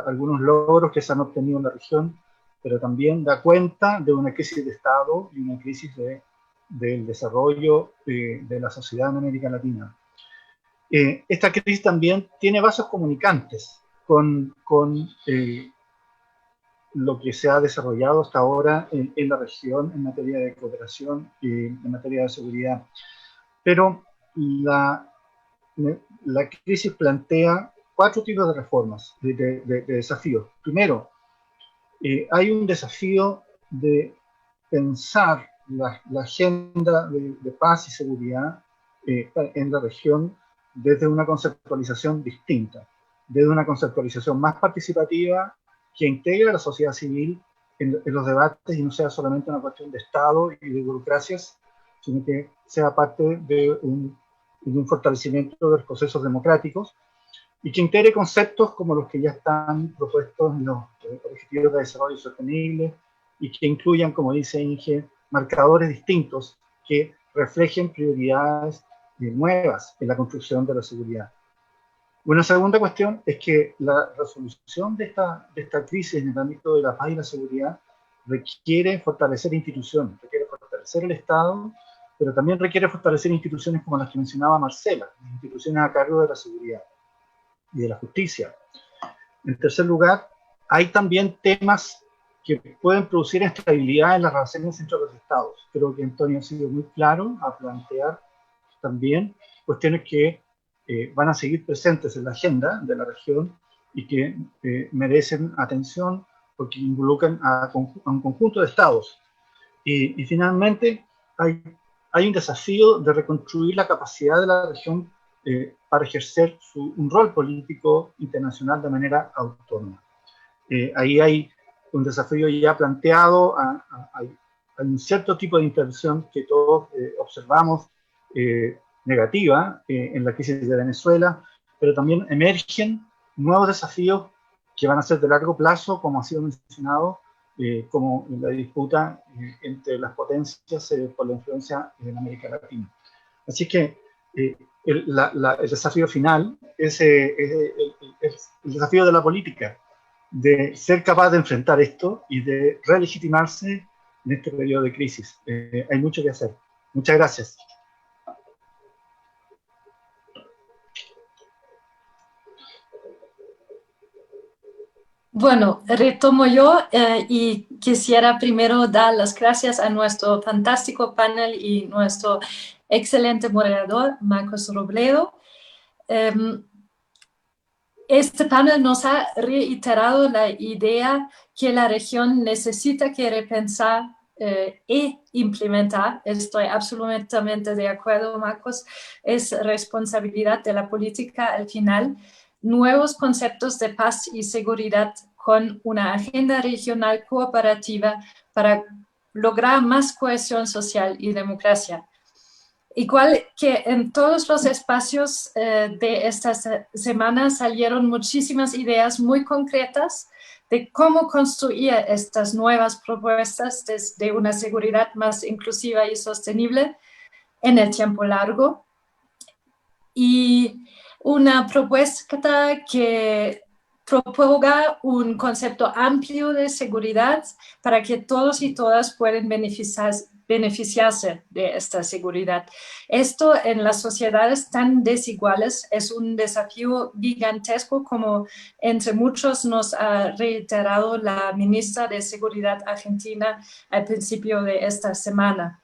algunos logros que se han obtenido en la región, pero también da cuenta de una crisis de Estado y una crisis del desarrollo de la sociedad en América Latina. Esta crisis también tiene vasos comunicantes con lo que se ha desarrollado hasta ahora en la región en materia de cooperación y en materia de seguridad. Pero la crisis plantea 4 tipos de reformas, de desafíos. Primero, hay un desafío de pensar la agenda de paz y seguridad en la región desde una conceptualización distinta, desde una conceptualización más participativa, que integra a la sociedad civil en los debates y no sea solamente una cuestión de Estado y de burocracias, sino que sea parte de un fortalecimiento de los procesos democráticos y que integre conceptos como los que ya están propuestos en los Objetivos de Desarrollo Sostenible y que incluyan, como dice Inge, marcadores distintos que reflejen prioridades nuevas en la construcción de la seguridad. Una segunda cuestión es que la resolución de esta crisis en el ámbito de la paz y la seguridad requiere fortalecer instituciones, requiere fortalecer el Estado, pero también requiere fortalecer instituciones como las que mencionaba Marcela, instituciones a cargo de la seguridad y de la justicia. En tercer lugar, hay también temas que pueden producir estabilidad en las relaciones entre los estados. Creo que Antonio ha sido muy claro a plantear también cuestiones que van a seguir presentes en la agenda de la región y que merecen atención porque involucran a un conjunto de estados. Y finalmente, hay un desafío de reconstruir la capacidad de la región para ejercer un rol político internacional de manera autónoma. Ahí hay un desafío ya planteado, hay un cierto tipo de intervención que todos observamos negativa en la crisis de Venezuela, pero también emergen nuevos desafíos que van a ser de largo plazo, como ha sido mencionado, como la disputa entre las potencias por la influencia en América Latina. Así que el desafío final es el desafío de la política, de ser capaz de enfrentar esto y de relegitimarse en este periodo de crisis. Hay mucho que hacer. Muchas gracias. Bueno, retomo yo y quisiera primero dar las gracias a nuestro fantástico panel y nuestro excelente moderador, Marcos Robledo. Este panel nos ha reiterado la idea que la región necesita que repensar e implementar, estoy absolutamente de acuerdo, Marcos, es responsabilidad de la política al final, nuevos conceptos de paz y seguridad con una agenda regional cooperativa para lograr más cohesión social y democracia. Igual que en todos los espacios de esta semana salieron muchísimas ideas muy concretas de cómo construir estas nuevas propuestas desde una seguridad más inclusiva y sostenible en el tiempo largo. Y una propuesta que proponga un concepto amplio de seguridad para que todos y todas puedan beneficiarse de esta seguridad. Esto en las sociedades tan desiguales es un desafío gigantesco, como entre muchos nos ha reiterado la ministra de Seguridad argentina al principio de esta semana.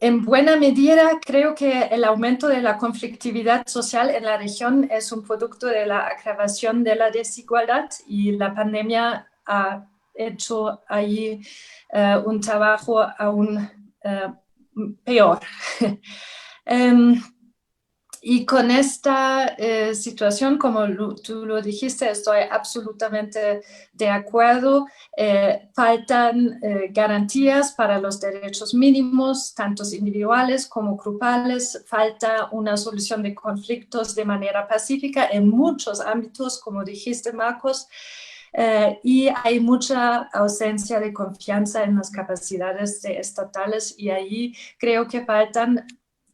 En buena medida, creo que el aumento de la conflictividad social en la región es un producto de la agravación de la desigualdad y la pandemia ha hecho ahí un trabajo aún peor. Y con esta situación, como tú lo dijiste, estoy absolutamente de acuerdo. Faltan garantías para los derechos mínimos, tanto individuales como grupales. Falta una solución de conflictos de manera pacífica en muchos ámbitos, como dijiste, Marcos. Y hay mucha ausencia de confianza en las capacidades estatales y ahí creo que faltan,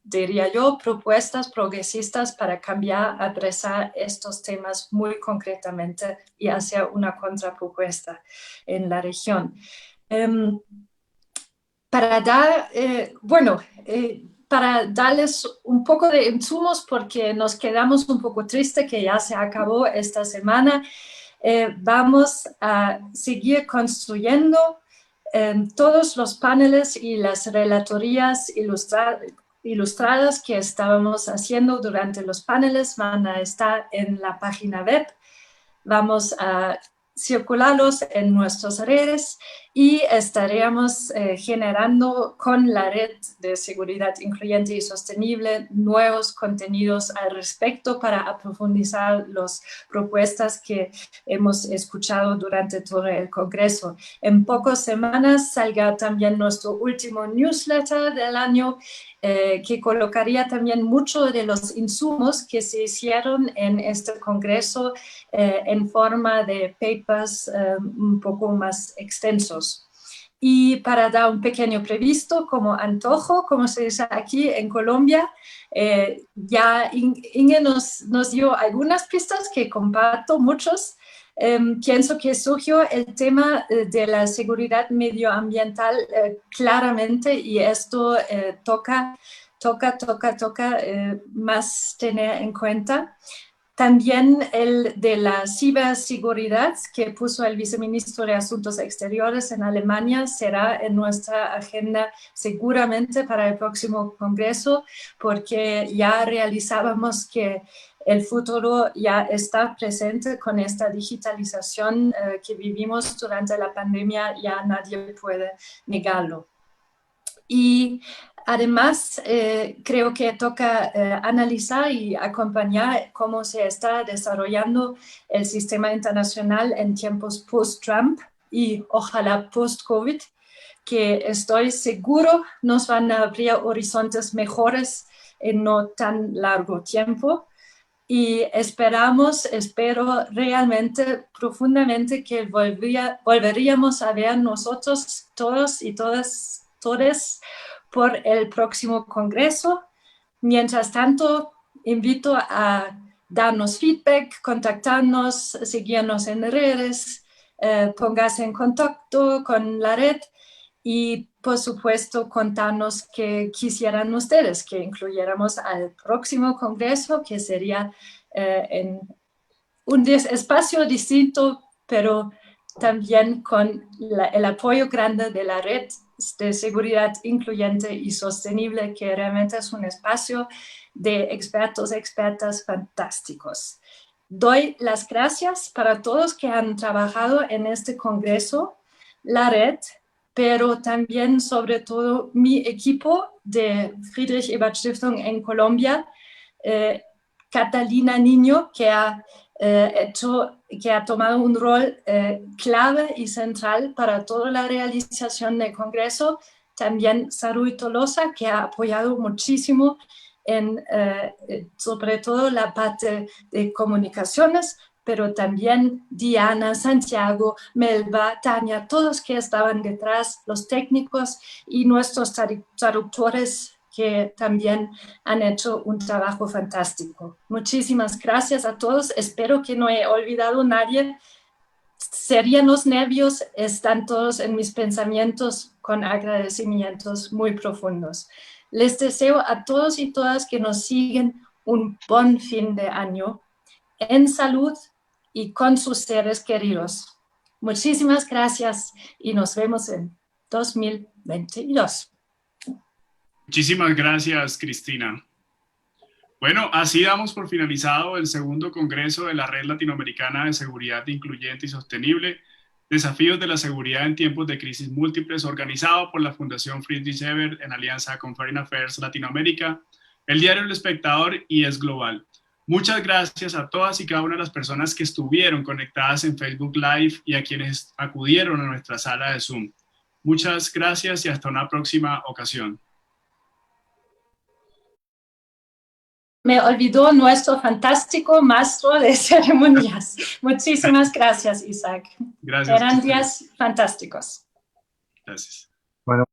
diría yo, propuestas progresistas para cambiar, adresar estos temas muy concretamente y hacer una contrapropuesta en la región. Para darles un poco de insumos, porque nos quedamos un poco tristes que ya se acabó esta semana, vamos a seguir construyendo todos los paneles y las relatorías ilustradas que estábamos haciendo durante los paneles van a estar en la página web. Vamos a circularlos en nuestras redes y estaríamos generando con la red de seguridad incluyente y sostenible nuevos contenidos al respecto para profundizar las propuestas que hemos escuchado durante todo el Congreso. En pocas semanas salga también nuestro último newsletter del año, que colocaría también muchos de los insumos que se hicieron en este Congreso en forma de papers un poco más extensos. Y para dar un pequeño previsto, como antojo, como se dice aquí en Colombia, ya Inge nos dio algunas pistas que comparto muchos. Pienso que surgió el tema de la seguridad medioambiental claramente, y esto toca más tener en cuenta. También el de la ciberseguridad que puso el viceministro de Asuntos Exteriores en Alemania será en nuestra agenda seguramente para el próximo Congreso, porque ya realizábamos que el futuro ya está presente con esta digitalización que vivimos durante la pandemia, ya nadie puede negarlo. Y además, creo que toca analizar y acompañar cómo se está desarrollando el sistema internacional en tiempos post-Trump y ojalá post-COVID, que estoy seguro nos van a abrir horizontes mejores en no tan largo tiempo. Y espero realmente profundamente que volveríamos a ver nosotros todos y todas por el próximo Congreso. Mientras tanto, invito a darnos feedback, contactarnos, seguirnos en redes, póngase en contacto con la red y, por supuesto, contarnos qué quisieran ustedes que incluyéramos al próximo Congreso, que sería en un espacio distinto, pero también con el apoyo grande de la red de seguridad incluyente y sostenible, que realmente es un espacio de expertos, expertas fantásticos. Doy las gracias para todos que han trabajado en este Congreso, la red, pero también sobre todo mi equipo de Friedrich Ebert Stiftung en Colombia, Catalina Niño, que ha tomado un rol clave y central para toda la realización del Congreso. También Sarui Tolosa, que ha apoyado muchísimo en sobre todo la parte de comunicaciones, pero también Diana, Santiago, Melba, Tania, todos que estaban detrás, los técnicos y nuestros traductores que también han hecho un trabajo fantástico. Muchísimas gracias a todos. Espero que no he olvidado a nadie. Serían los nervios, están todos en mis pensamientos con agradecimientos muy profundos. Les deseo a todos y todas que nos siguen un buen fin de año en salud y con sus seres queridos. Muchísimas gracias y nos vemos en 2022. Muchísimas gracias, Cristina. Bueno, así damos por finalizado el segundo Congreso de la Red Latinoamericana de Seguridad Incluyente y Sostenible, Desafíos de la Seguridad en Tiempos de Crisis Múltiples, organizado por la Fundación Friedrich Ebert en alianza con Foreign Affairs Latinoamérica, el diario El Espectador y Es Global. Muchas gracias a todas y cada una de las personas que estuvieron conectadas en Facebook Live y a quienes acudieron a nuestra sala de Zoom. Muchas gracias y hasta una próxima ocasión. Me olvidó nuestro fantástico maestro de ceremonias. Muchísimas gracias, Isaac. Gracias. Eran días fantásticos. Gracias. Bueno.